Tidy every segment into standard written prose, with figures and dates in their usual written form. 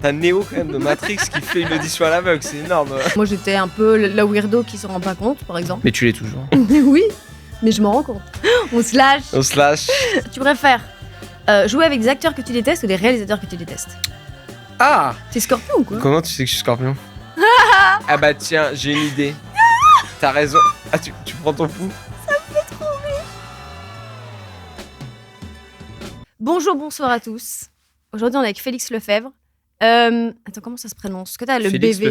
T'as Neo quand même de Matrix qui fait une audition à l'aveugle, c'est énorme. Moi, j'étais un peu la weirdo qui se rend pas compte, par exemple. Mais tu l'es toujours. Oui, mais je m'en rends compte. On se lâche. On se lâche. Tu préfères jouer avec des acteurs que tu détestes ou des réalisateurs que tu détestes? Ah! T'es Scorpion ou quoi? Comment tu sais que je suis Scorpion? Ah bah tiens, j'ai une idée. T'as raison. Ah, tu prends ton pouls? Bonjour, bonsoir à tous. Aujourd'hui, on est avec Félix Lefebvre. Attends, comment ça se prononce? Est-ce que t'as le Félix BV?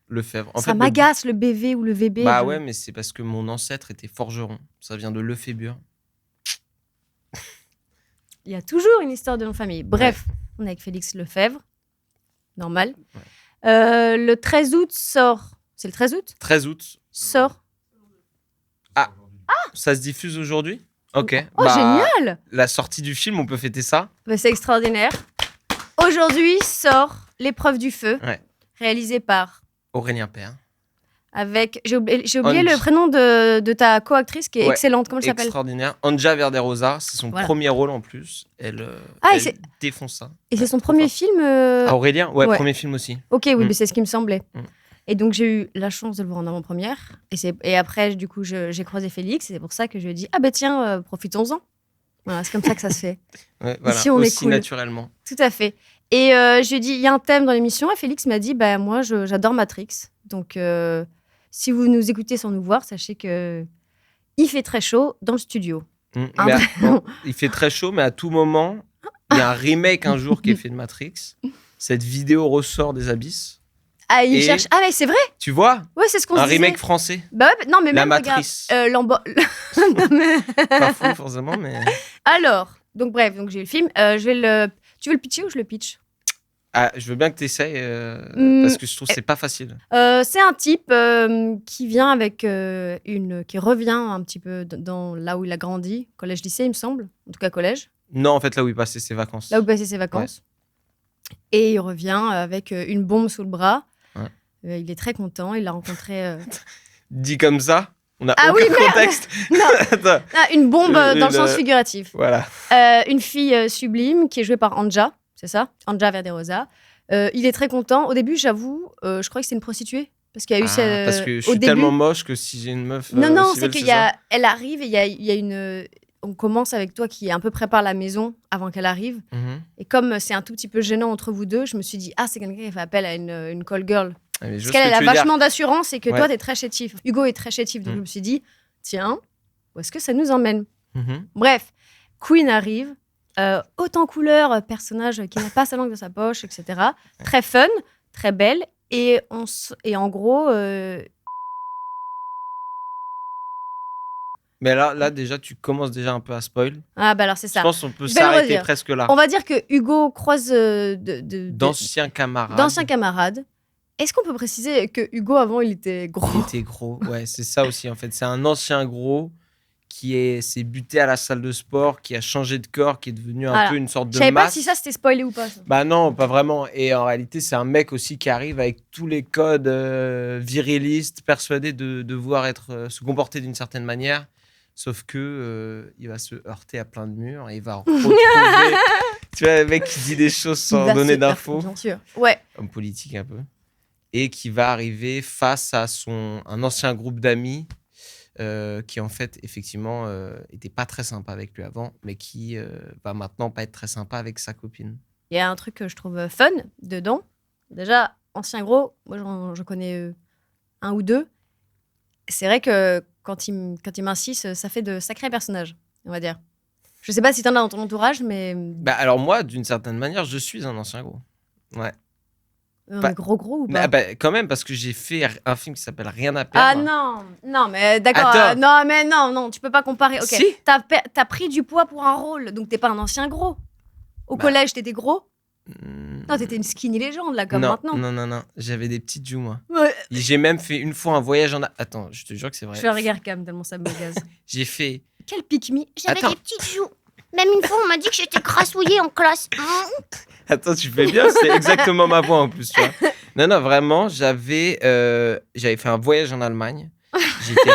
Lefebvre. En Ça fait, m'agace le BV ou le VB. Bah ouais, mais c'est parce que mon ancêtre était forgeron. Ça vient de Lefébure. Il y a toujours une histoire de nom de famille. Bref, on est avec Félix Lefebvre. Normal. Ouais. Le 13 août sort. C'est le 13 août? 13 août. Sort. Ça se diffuse aujourd'hui? Ok. Oh, génial! La sortie du film, on peut fêter ça? Bah, c'est extraordinaire. Aujourd'hui sort L'épreuve du feu, Ouais. réalisé par. Aurélien Père. Avec. J'ai oublié Anja. le prénom de ta co-actrice qui est Ouais, excellente. Comment elle s'appelle? Extraordinaire. Anja Verderosa, c'est son Voilà. premier rôle en plus. Elle, Ah, et elle c'est- défonce ça. Et c'est son trop premier fort. film. Ah, Aurélien? Ouais, Ouais. premier film aussi. Ok, oui, Mm. mais c'est ce qui me semblait. Mm. Et donc, j'ai eu la chance de le voir en avant-première. Et après, du coup, j'ai croisé Félix. Et c'est pour ça que je lui ai dit, ah ben tiens, profitons-en. Voilà, c'est comme ça que ça se fait. Ouais, voilà. Ici, on est aussi cool. naturellement. Tout à fait. Et je lui ai dit, il y a un thème dans l'émission. Et Félix m'a dit, bah moi, j'adore Matrix. Donc, si vous nous écoutez sans nous voir, sachez que il fait très chaud dans le studio. Mm. Un Mais vrai- bon, il fait très chaud, mais à tout moment, il y a un remake un jour qui est fait de Matrix. Cette vidéo ressort des abysses. Ah, il Et- cherche. Ah, mais c'est vrai. Tu vois? Ouais, c'est ce qu'on se Un disait. remake français. Bah ouais, non, mais La même, regarde. Matrice. Non, mais- Pas fou, forcément, mais. Alors, donc bref, donc j'ai eu le film. Tu veux le pitcher ou je le pitch? Ah, je veux bien que tu essayes, parce que je trouve que c'est pas facile. C'est un type qui vient avec qui revient un petit peu dans là où il a grandi, collège-lycée, il me semble. En tout cas, collège. Non, en fait, là où il passait ses vacances. Là où il passait ses vacances. Et il revient avec une bombe sous le bras. Ouais. Il est très content. Il l'a rencontré. Dit comme ça, on a Ah aucun oui, merde. contexte. Non. Attends, Une bombe dans le Une- sens figuratif. voilà. Une fille sublime qui est jouée par Anja, c'est ça? Anja Verderosa. Il est très content. Au début, j'avoue, je croyais que c'était une prostituée. Parce qu'il y a eu Parce que je au suis début. tellement moche que si j'ai une meuf. Non, si c'est belle, qu'il c'est y ça. a. Elle arrive et il y a une. On commence avec toi qui un peu prépare la maison avant qu'elle arrive. Mhm. Et comme c'est un tout petit peu gênant entre vous deux, je me suis dit, ah, c'est quelqu'un qui fait appel à une call girl. Ah, mais je Parce vois ce qu'elle que elle a tu veux dire. vachement d'assurance et que Ouais. toi, t'es très chétif. Hugo est très chétif. Donc Mm. je me suis dit, tiens, où est-ce que ça nous emmène? Mhm. Bref, Queen arrive, haute en couleur, personnage qui n'a pas sa langue dans sa poche, etc. Très fun, très belle. Et en gros, Mais là, déjà, tu commences déjà un peu à spoil. ah bah alors c'est Je ça. pense qu'on peut Je vais le s'arrêter redire. presque là. On va dire que Hugo croise D'anciens camarades. d'anciens camarades. Est-ce qu'on peut préciser que Hugo, avant, il était gros? Il était gros. Ouais, c'est ça aussi, en fait. C'est un ancien gros qui s'est buté à la salle de sport, qui a changé de corps, qui est devenu un Voilà. peu une sorte Je de savais pas masse. si ça c'était spoilé ou pas. Ça. Bah non, pas vraiment. Et en réalité, c'est un mec aussi qui arrive avec tous les codes virilistes, persuadé de devoir se comporter d'une certaine manière. Sauf que il va se heurter à plein de murs et il va retrouver. Tu vois, le mec qui dit des choses Il sans va donner se d'infos, Bien sûr. Ouais. homme politique un peu, et qui va arriver face à un ancien groupe d'amis qui en fait effectivement était pas très sympa avec lui avant, mais qui va maintenant pas être très sympa avec sa copine. Il y a un truc que je trouve fun dedans. Déjà, ancien gros, moi j'en connais un ou deux. C'est vrai que quand il m'insiste, ça fait de sacrés personnages, on va dire. Je sais pas si t'en as dans ton entourage, mais Bah alors moi, d'une certaine manière, je suis un ancien gros. Ouais. mais gros ou Mais, pas? bah, quand même, parce que j'ai fait un film qui s'appelle Rien à perdre. Ah non, mais d'accord. Attends. Non, mais non, tu peux pas comparer. Ok, Si. t'as pris du poids pour un rôle, donc t'es pas un ancien gros. Au Bah. collège, t'étais gros? Hmm. Non, t'étais une skinny légende, là, comme non, maintenant. Non. J'avais des petites joues, moi. Ouais. J'ai même fait une fois un voyage en... Attends, je te jure que c'est vrai. Je fais un regard cam, tellement ça me gaze. J'ai fait... Quel pique-me. J'avais Attends. des petites joues. Même une fois, on m'a dit que j'étais grassouillée en classe. Attends, tu fais bien, c'est exactement ma voix en plus, tu vois. Non, vraiment, j'avais fait un voyage en Allemagne. J'étais...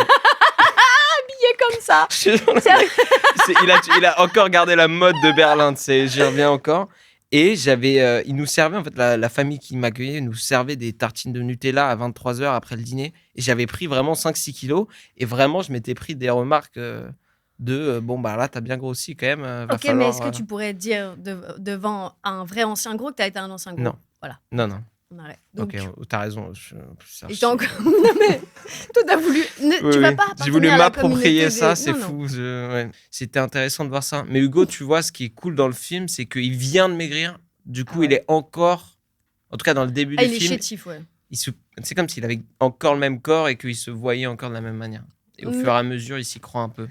Comme ça. Je te jure, il a encore gardé la mode de Berlin, tu sais, j'y reviens encore. Et ils nous servaient, en fait, la famille qui m'accueillait nous servait des tartines de Nutella à 23h après le dîner. Et j'avais pris vraiment 5-6 kilos. Et vraiment, je m'étais pris des remarques bon, bah là, t'as bien grossi quand même. Va Ok, mais est-ce falloir. que tu pourrais dire devant un vrai ancien gros que tu as été un ancien gros? Non. Voilà. Non. On arrête. Donc, Ok, t'as raison. et t'as encore... non, mais toi, t'as voulu... tu vas pas J'ai voulu appartenir à la m'approprier communauté ça, des- c'est non, fou. Ouais. C'était intéressant de voir ça. Mais Hugo, tu vois, ce qui est cool dans le film, c'est qu'il vient de maigrir. Du coup, Ah ouais. il est encore, en tout cas dans le début Ah, du il est film, chétif, ouais. c'est comme s'il avait encore le même corps et qu'il se voyait encore de la même manière. Et au fur et à mesure, il s'y croit un peu.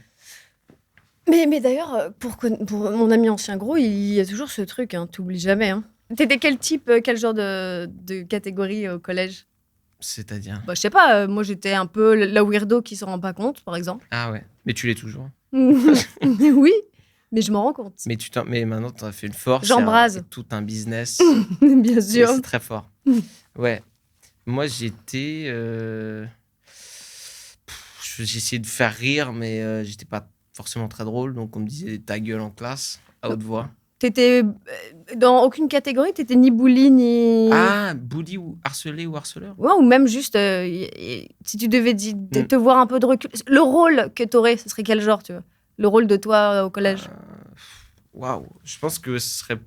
Mais d'ailleurs, pour mon ami ancien gros, il y a toujours ce truc, hein, t'oublies jamais. Hein. T'étais quel genre de catégorie au collège? C'est-à-dire. Bah, je sais pas, moi j'étais un peu la weirdo qui s'en rend pas compte, par exemple. Ah ouais, mais tu l'es toujours. Oui, mais je m'en rends compte. Mais maintenant, tu as fait une force. J'embrase. C'est tout un business. Bien Et sûr. c'est très fort. Ouais. Moi, j'étais. J'essayais de faire rire, mais j'étais pas forcément très drôle. Donc, on me disait ta gueule en classe, à haute voix. T'étais dans aucune catégorie, t'étais ni bully ni. Ah, bully ou harcelé ou harceleur. Ouais, ou même juste, si tu devais te voir un peu de recul, le rôle que t'aurais, ce serait quel genre, tu vois? Le rôle de toi au collège? Waouh, je pense que ce serait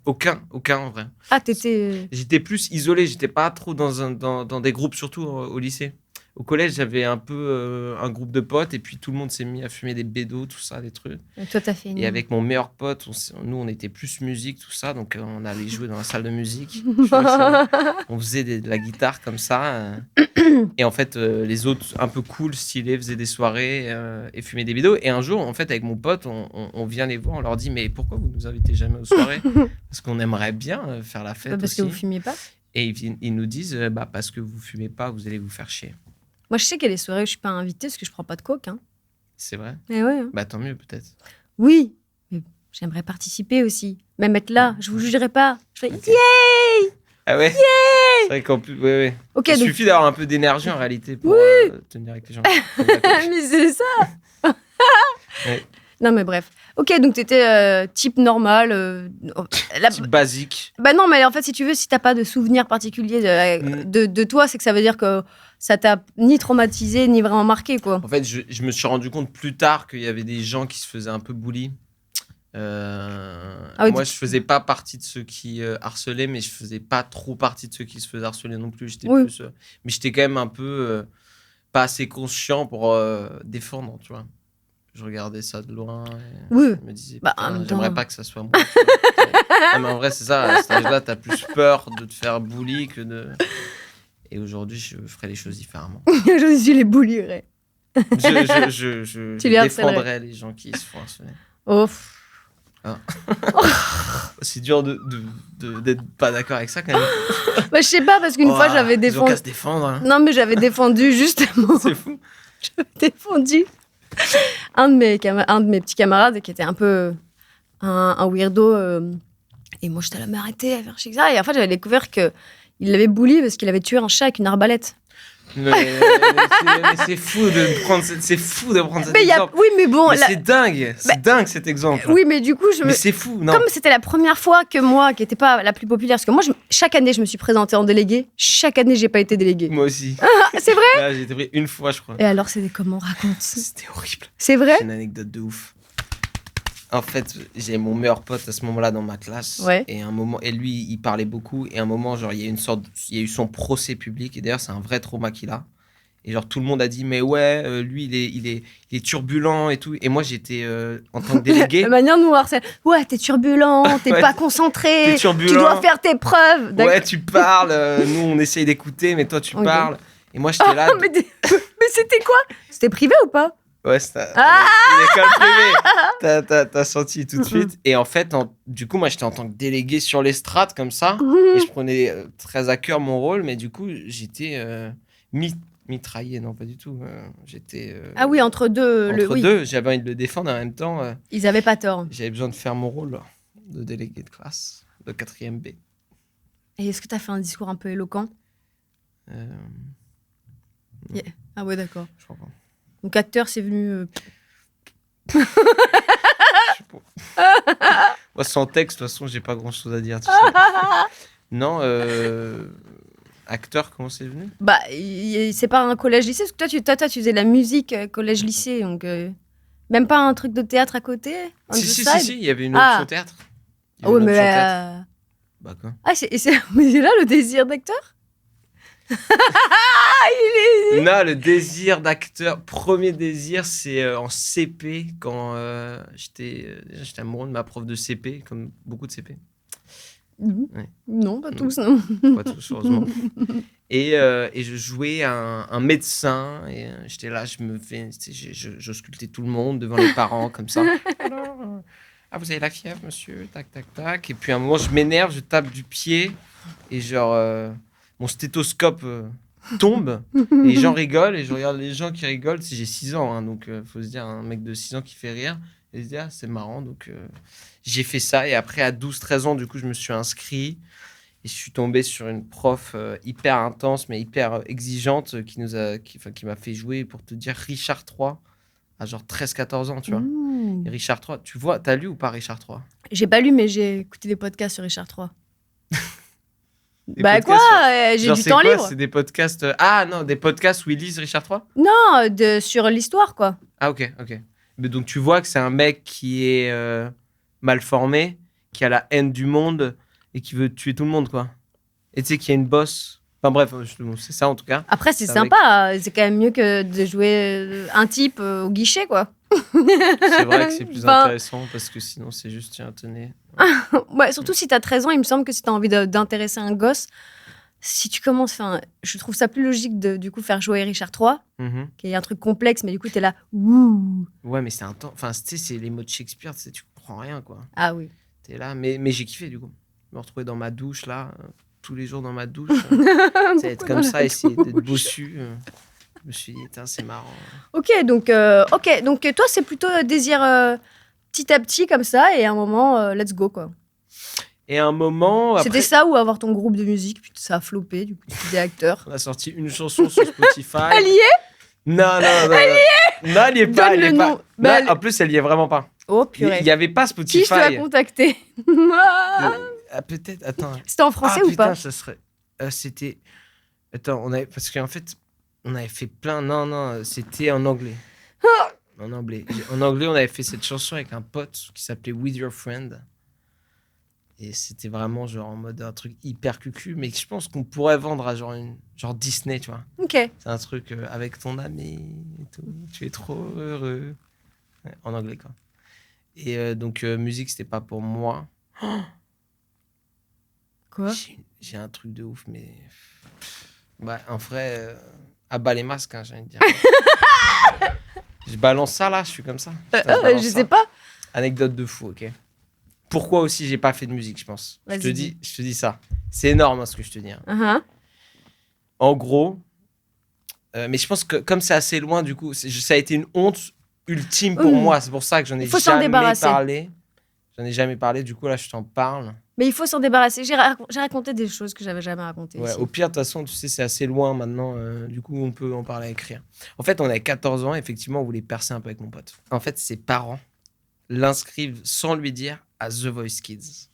aucun en vrai. Ah, t'étais. J'étais plus isolé, j'étais pas trop dans des groupes, surtout au lycée. Au collège, j'avais un peu un groupe de potes et puis tout le monde s'est mis à fumer des bédos, tout ça, des trucs. Toi, t'as fait une. Et avec mon meilleur pote, nous, on était plus musique, tout ça, donc on allait jouer dans la salle de musique. On faisait de la guitare comme ça. Et en fait, les autres, un peu cool, stylés, faisaient des soirées et fumaient des bédos. Et un jour, en fait, avec mon pote, on vient les voir, on leur dit mais pourquoi vous nous invitez jamais aux soirées? Parce qu'on aimerait bien faire la fête Parce aussi. que vous fumiez pas? Et ils nous disent parce que vous fumez pas, vous allez vous faire chier. Moi, je sais qu'il y a des soirées où je suis pas invitée parce que je prends pas de coke. Hein. C'est vrai? Eh ouais. Hein. Bah tant mieux peut-être. Oui, mais j'aimerais participer aussi. Même être là, je vous jugerai pas. Je ferais Ok. yay! Ah ouais? C'est vrai qu'en plus, ouais. Ok, Il donc. suffit d'avoir un peu d'énergie en réalité pour tenir avec les gens. Mais c'est ça! Ouais. Non, mais bref. Ok, donc t'étais type normal. Type basique. Bah non, mais en fait, si tu veux, si t'as pas de souvenir particulier de toi, c'est que ça veut dire que ça t'a ni traumatisé, ni vraiment marqué, quoi. En fait, je me suis rendu compte plus tard qu'il y avait des gens qui se faisaient un peu bully. Oui, moi, je faisais pas partie de ceux qui harcelaient, mais je faisais pas trop partie de ceux qui se faisaient harceler non plus. J'étais Oui. plus, mais j'étais quand même un peu pas assez conscient pour défendre, tu vois. Je regardais ça de loin et Oui. je me disais, Bah, putain, en même j'aimerais temps. pas que ça soit moi. Tu vois. Non, mais en vrai, c'est ça. À cet âge-là, t'as plus peur de te faire bully que de. Et aujourd'hui, je ferais les choses différemment. Je les boulirais. Je Tu les harcèlerais. défendrais les gens qui se font harceler. Oh. C'est dur d'être pas d'accord avec ça quand même. Bah, je sais pas, parce qu'une fois, j'avais Ils ont défendu. qu'à se défendre. Hein. Non, mais j'avais défendu justement. C'est fou. J'avais défendu un de mes petits camarades qui était un peu un weirdo. Et moi, j'étais là, mais arrêtez à faire chier ça. Et en fait, j'avais découvert qu'il l'avait bully parce qu'il avait tué un chat avec une arbalète. Mais c'est fou de prendre cet Mais exemple. oui, mais bon. Mais c'est dingue. C'est dingue cet exemple. Oui, mais du coup, Mais c'est fou. Non. Comme c'était la première fois que moi, qui n'étais pas la plus populaire, parce que moi, chaque année, je me suis présentée en déléguée. Chaque année, j'ai pas été déléguée. Moi aussi. Ah, c'est vrai? Là, j'ai été pris une fois, je crois. Et alors, c'était comment? Raconte. C'était horrible. C'est vrai? C'est une anecdote de ouf. En fait, j'ai mon meilleur pote à ce moment-là dans ma classe. Ouais. Et lui, il parlait beaucoup. Et à un moment, genre, il y a eu son procès public. Et d'ailleurs, c'est un vrai trauma qu'il a. Et genre, tout le monde a dit, mais ouais, lui, il est turbulent et tout. Et moi, j'étais en tant que délégué. La manière de nous harceler. Ouais, t'es turbulent, t'es Ouais. pas concentré. T'es turbulent. Tu dois faire tes preuves. D'accord. Ouais, tu parles. Nous, on essaye d'écouter, mais toi, tu Ok. parles. Et moi, j'étais là. mais c'était quoi? C'était privé ou pas? Ouais, c'était Ah une école privée. T'as senti tout de suite. Et en fait, du coup, moi, j'étais en tant que délégué sur l'estrade, comme ça. Et je prenais très à cœur mon rôle, mais du coup, j'étais mitraillé. Non, pas du tout. J'étais. Ah oui, entre deux. Entre Oui. deux, j'avais envie de le défendre. En même temps, Ils avaient pas tort. j'avais besoin de faire mon rôle de délégué de classe, de 4e B. Et est-ce que t'as fait un discours un peu éloquent? Euh, Ah ouais, d'accord. je crois pas. Donc acteur, c'est venu. Je sais pas. Moi, sans texte, de toute façon, j'ai pas grand-chose à dire. Tu sais. Non, acteur, comment c'est venu? Bah, c'est pas un collège-lycée, parce que toi, tu faisais de la musique collège-lycée, donc même pas un truc de théâtre à côté, on the Si, side. il y avait une Ah. option théâtre. Il y Ah avait ouais, une mais option théâtre. Bah quoi? ah, mais c'est là le désir d'acteur. Non, le désir d'acteur, premier désir, c'est en CP, quand j'étais amoureux de ma prof de CP, comme beaucoup de CP. Ouais. Non, pas tous, non. Pas tous, heureusement. Et je jouais un médecin, et j'étais là, je sculptais tout le monde devant les parents, comme ça. Alors, ah, vous avez la fièvre, monsieur? Tac, tac, tac. Et puis à un moment, je m'énerve, je tape du pied, et genre, mon stéthoscope tombe, et les gens rigolent, et je regarde les gens qui rigolent. J'ai 6 ans, hein, donc faut se dire, un mec de 6 ans qui fait rire, et se dire, ah, c'est marrant, donc j'ai fait ça. Et après, à 12-13 ans, du coup, je me suis inscrit. Et je suis tombé sur une prof hyper intense, mais hyper exigeante, qui m'a fait jouer, pour te dire, Richard III, à genre 13-14 ans, tu vois. Mmh. Et Richard III, tu vois, t'as lu ou pas Richard III? J'ai pas lu, mais j'ai écouté des podcasts sur Richard III. Des Bah podcasts quoi, sur- j'ai Genre, du c'est temps quoi? libre. C'est des podcasts... Ah non, des podcasts où ils lisent Richard III? Non, sur l'histoire, quoi. Ah ok. Mais donc tu vois que c'est un mec qui est mal formé, qui a la haine du monde, et qui veut tuer tout le monde, quoi. Et tu sais qu'il y a une bosse. Enfin bref, c'est ça en tout cas. Après, c'est C'est avec- sympa. C'est quand même mieux que de jouer un type au guichet, quoi. C'est vrai que c'est plus Enfin, intéressant, parce que sinon c'est juste, tiens, tenez. ouais, surtout si t'as 13 ans, il me semble que si t'as envie d'intéresser un gosse, si tu commences, enfin, je trouve ça plus logique de du coup faire jouer Richard III, Mhm. qui est un truc complexe, mais du coup t'es là, ouh. Ouais, mais c'est un temps. Enfin, tu sais, c'est les mots de Shakespeare, tu sais, tu comprends rien, quoi. Ah oui. T'es là, mais j'ai kiffé, du coup. Je me retrouvais dans ma douche, là, tous les jours dans ma douche. Tu sais, être comme ça, essayer d'être bossu. Je me suis dit, putain, c'est marrant. Ok, donc toi c'est plutôt désir petit à petit comme ça, et à un moment, let's go, quoi. Et à un moment, après, C'était ça ou avoir ton groupe de musique, puis ça a floppé, du coup tu es acteur. on a sorti une chanson sur Spotify. Elle y est. Non. Non, elle y est pas, Donne elle y est le pas. nom. Non, Bah, elle- En plus, elle y est vraiment pas. Oh Il purée. y avait pas Qui je dois Spotify. contacter? Peut-être, attends. C'était en français ou putain, pas? ça serait. C'était. Attends, parce qu'en fait, on avait fait plein. Non, c'était en anglais. En anglais. En anglais, on avait fait cette chanson avec un pote qui s'appelait With Your Friend. Et c'était vraiment genre en mode un truc hyper cucu, mais je pense qu'on pourrait vendre à genre Disney, tu vois. Ok. C'est un truc avec ton ami et tout. Tu es trop heureux. Ouais, en anglais, quoi. Et donc, musique, c'était pas pour moi. Quoi? J'ai un truc de ouf, mais. Bah, en vrai, à bas les masques, hein, j'ai envie de dire. Je balance ça là, je suis comme ça. Putain, Je balance sais ça. pas. Anecdote de fou, ok. Pourquoi aussi j'ai pas fait de musique, je pense. Je te Vas-y, dis ça. C'est énorme, hein, ce que je te dis. Hein. Uh-huh. En gros, mais je pense que comme c'est assez loin, du coup, ça a été une honte ultime pour moi. C'est pour ça que j'en ai Il faut s'en jamais débarrasser. parlé. J'en ai jamais parlé. Du coup, là, je t'en parle. Mais il faut s'en débarrasser. J'ai raconté des choses que j'avais jamais racontées. Ouais, ici. au pire, de toute façon, tu sais, c'est assez loin maintenant. Du coup, on peut en parler à écrire. En fait, on avait 14 ans. Effectivement, on voulait percer un peu avec mon pote. En fait, ses parents l'inscrivent sans lui dire à The Voice Kids.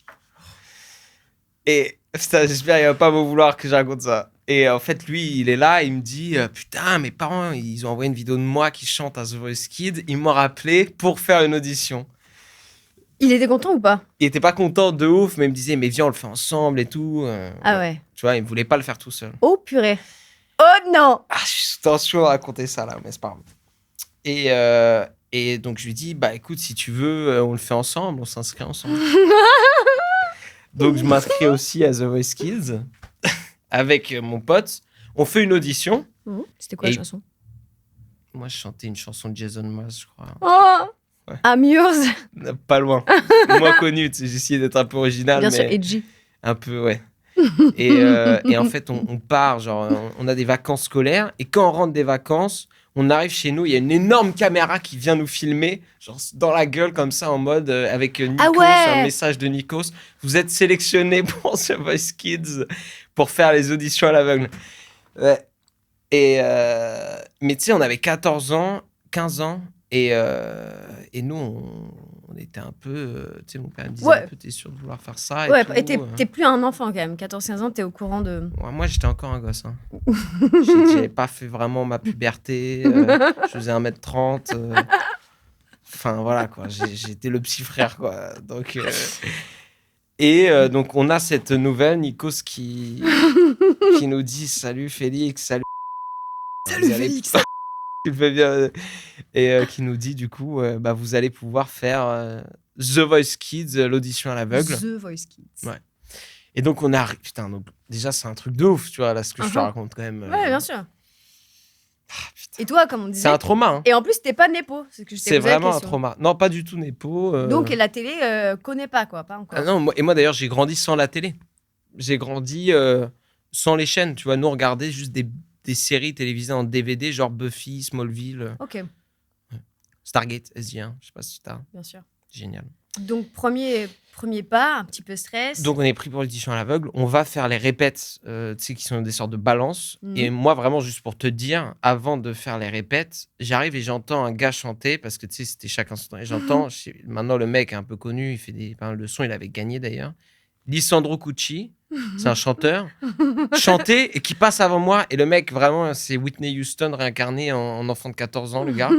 Et putain, j'espère qu'il va pas me vouloir que je raconte ça. Et en fait, lui, il est là, il me dit putain, mes parents, ils ont envoyé une vidéo de moi qui chante à The Voice Kids. Ils m'ont rappelé pour faire une audition. Il était content ou pas? Il était pas content de ouf, mais il me disait mais viens, on le fait ensemble et tout. Ah ouais. Tu vois, il voulait pas le faire tout seul. Oh purée. Oh non. Ah, je suis sous tension à raconter ça là, mais c'est pas grave. Et donc je lui dis bah écoute, si tu veux, on le fait ensemble, on s'inscrit ensemble. Donc je m'inscris aussi à The Voice Kids avec mon pote. On fait une audition. C'était quoi la Et- chanson? Moi, je chantais une chanson de Jason Mraz, je crois. Oh. Ouais. I'm yours. Pas loin. Moins connu. Tu sais, j'ai essayé d'être un peu original, Bien mais sûr, edgy. un peu, ouais. Et en fait, on part, genre, on a des vacances scolaires. Et quand on rentre des vacances, on arrive chez nous, il y a une énorme caméra qui vient nous filmer, genre dans la gueule comme ça, en mode avec Nikos, Ah ouais. un message de Nikos. Vous êtes sélectionné pour The Voice Kids pour faire les auditions à l'aveugle. Ouais. Mais tu sais, on avait 14 ans, 15 ans, et nous, on était un peu... tu sais, mon père me disait Ouais. un peu, t'es sûr de vouloir faire ça Ouais, tout, et t'es plus un enfant quand même. 14-15 ans, t'es au courant de. Ouais, moi, j'étais encore un gosse. Hein. J'avais pas fait vraiment ma puberté. Je faisais 1m30. Enfin, voilà, quoi. J'étais le petit frère, quoi. Donc, donc, on a cette nouvelle, Nikos, qui nous dit « Salut, Félix. Salut, Salut vous allez- Félix. Tu le fais bien. » Et qui nous dit, du coup, vous allez pouvoir faire The Voice Kids, l'audition à l'aveugle. The Voice Kids. Ouais. Et donc, on arrive. Putain, donc, déjà, c'est un truc de ouf, tu vois, là, ce que je te raconte quand même. Ouais, bien sûr. Putain. Et toi, comme on disait. C'est un trauma. Hein. Et en plus, t'es pas Nepo. C'est que je t'ai C'est posé la vraiment un question. trauma. Non, pas du tout Nepo. Donc, la télé connaît pas, quoi. Pas encore. Ah non, moi d'ailleurs, j'ai grandi sans la télé. J'ai grandi sans les chaînes. Tu vois, nous, on regardait juste des séries télévisées en DVD, genre Buffy, Smallville, Ok, Stargate, SG1. Je sais pas si t'as. bien sûr. Génial. Donc, premier pas, un petit peu stress. Donc, on est pris pour l'audition à l'aveugle. On va faire les répètes, tu sais, qui sont des sortes de balances. Mhm. Et moi, vraiment, juste pour te dire, avant de faire les répètes, j'arrive et j'entends un gars chanter, parce que tu sais, c'était chacun son temps. Et j'entends, maintenant, le mec est un peu connu, il fait pas mal de sons, il avait gagné d'ailleurs. Lisandro Cucci, c'est un chanteur, chanter et qui passe avant moi. Et le mec, vraiment, c'est Whitney Houston réincarné en enfant de 14 ans, le gars.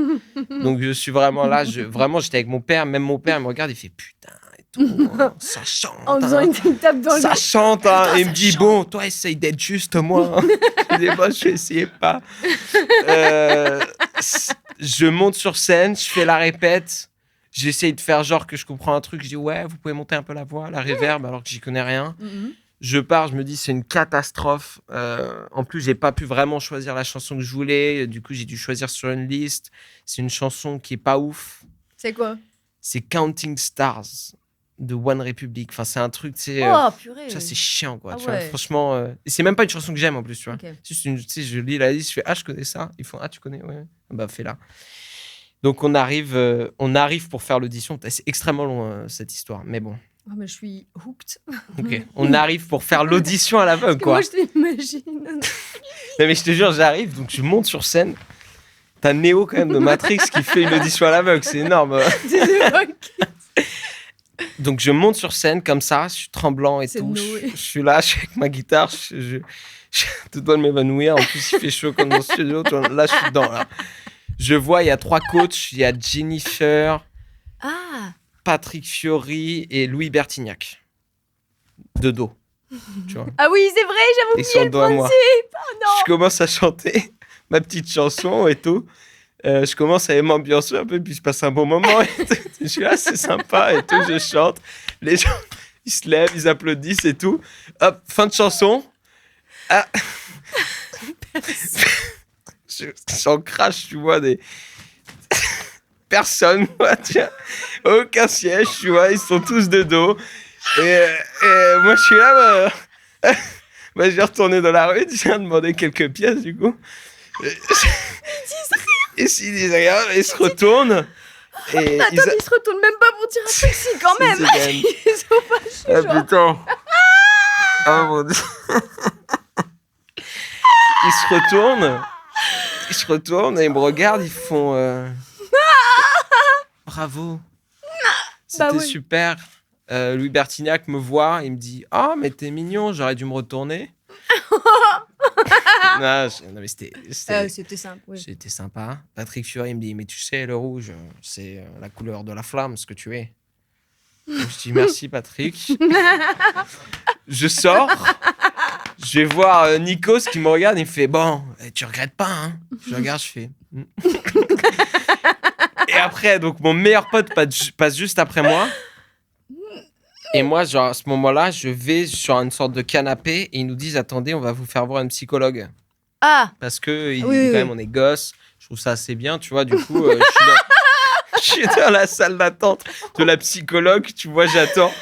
Donc, je suis vraiment là. Vraiment, j'étais avec mon père. Même mon père me regarde, il fait putain. Et tout, ça chante. En faisant Hein. une tape dans le Ça dos. chante. Hein. Putain, Et il ça me dit chante. bon, toi, essaye d'être juste, moi. Je dis bon, je vais essayer pas. Je monte sur scène, je fais la répète. J'essaye de faire genre que je comprends un truc. Je dis ouais, vous pouvez monter un peu la voix, la reverb, alors que j'y connais rien. Mhm. Je pars, je me dis c'est une catastrophe. En plus, j'ai pas pu vraiment choisir la chanson que je voulais. Du coup, j'ai dû choisir sur une liste. C'est une chanson qui est pas ouf. C'est quoi? C'est Counting Stars de One Republic. Enfin, c'est un truc, tu sais. Oh, purée. Ça, c'est chiant, quoi. Ah tu vois. ouais. Franchement, et c'est même pas une chanson que j'aime en plus, tu vois. Ok. C'est juste tu sais, je lis la liste, je fais ah, je connais ça. Ils font ah, tu connais, ouais. Bah, fais-la. Donc, on arrive pour faire l'audition. C'est extrêmement long, cette histoire. Mais bon, Oh, mais je suis hooked. ok. On arrive pour faire l'audition à l'aveugle, quoi. Moi, je t'imagine. Non, mais je te jure, j'arrive, donc je monte sur scène. T'as Neo, quand même, de Matrix qui fait une audition à l'aveugle. C'est énorme. Donc, je monte sur scène comme ça, je suis tremblant et C'est tout. Noé. Je suis là, je suis avec ma guitare, je te dois de m'évanouir. En plus, il fait chaud comme dans le studio. Là, je suis dedans. Là. Je vois, il y a 3 coachs. Il y a Jennifer, Ah, Patrick Fiori et Louis Bertignac. De dos. Tu vois. ah oui, c'est vrai, j'avais Ils oublié sont le dos à moi. principe. Oh non. Je commence à chanter ma petite chanson et tout. Je commence à m'ambiancer un peu, puis je passe un bon moment. Et tout. Je suis là, c'est sympa et tout. Je chante. Les gens, ils se lèvent, ils applaudissent et tout. Hop, fin de chanson. Ah. J'en crache, tu vois, des... Personne, moi, tiens. Aucun siège, tu vois, ils sont tous de dos. Et moi, je suis là, je vais retourner dans la rue, je viens demander quelques pièces, du coup. Et s'ils disent rien, ils se retournent. Et Attends, ils se retournent même pas pour dire un truc, si, quand même. C'est quand même- Ils sont pas chauds, Ah genre. putain. Ah mon dieu. Ils se retournent et ils me regardent, ils font bravo. C'était Bah oui. super. Louis Bertignac me voit, il me dit ah mais t'es mignon, j'aurais dû me retourner. Non, mais C'était simple, oui. c'était sympa. Patrick Fiori me dit mais tu sais le rouge c'est la couleur de la flamme ce que tu es. Donc, je dis merci Patrick. Je sors. Je vais voir Nikos qui me regarde. Il me fait bon, tu regrettes pas hein. Je regarde, je fais. Hmm. Et après, donc mon meilleur pote passe juste après moi. Et moi, genre à ce moment-là, je vais sur une sorte de canapé et ils nous disent attendez, on va vous faire voir un psychologue Ah, parce que il Oui, dit oui, quand même oui. on est gosse. Je trouve ça assez bien, tu vois. Du coup, je suis dans la salle d'attente de la psychologue. Tu vois, j'attends.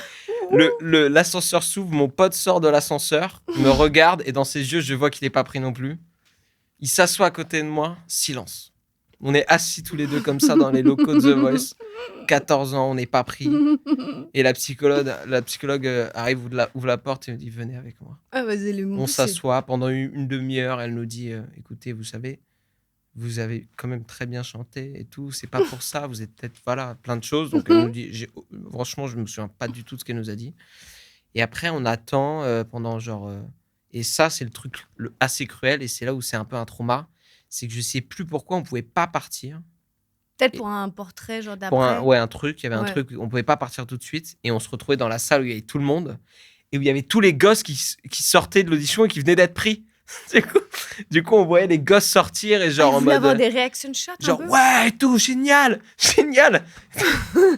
L'ascenseur s'ouvre, mon pote sort de l'ascenseur, me regarde et dans ses yeux, je vois qu'il n'est pas pris non plus. Il s'assoit à côté de moi, silence. On est assis tous les deux comme ça dans les locaux de The Voice. 14 ans, on n'est pas pris. Et la psychologue arrive, ouvre la porte et me dit venez avec moi. ah vas-y, le mot. On s'assoit pendant une demi-heure. Elle nous dit écoutez, vous savez, vous avez quand même très bien chanté et tout. C'est pas pour ça. Vous êtes peut-être, voilà, plein de choses. Donc, elle nous dit, franchement, je me souviens pas du tout de ce qu'elle nous a dit. Et après, on attend pendant genre. Et ça, c'est le truc assez cruel. Et c'est là où c'est un peu un trauma. C'est que je sais plus pourquoi on pouvait pas partir. Peut-être Et- pour un portrait, genre Pour d'après. un truc. Il y avait un Ouais. truc. On pouvait pas partir tout de suite. Et on se retrouvait dans la salle où il y avait tout le monde. Et où il y avait tous les gosses qui sortaient de l'audition et qui venaient d'être pris. Du coup, on voyait les gosses sortir et genre Vous en voulez mode. avoir des reaction shots un Genre, peu ouais, et tout, génial, génial.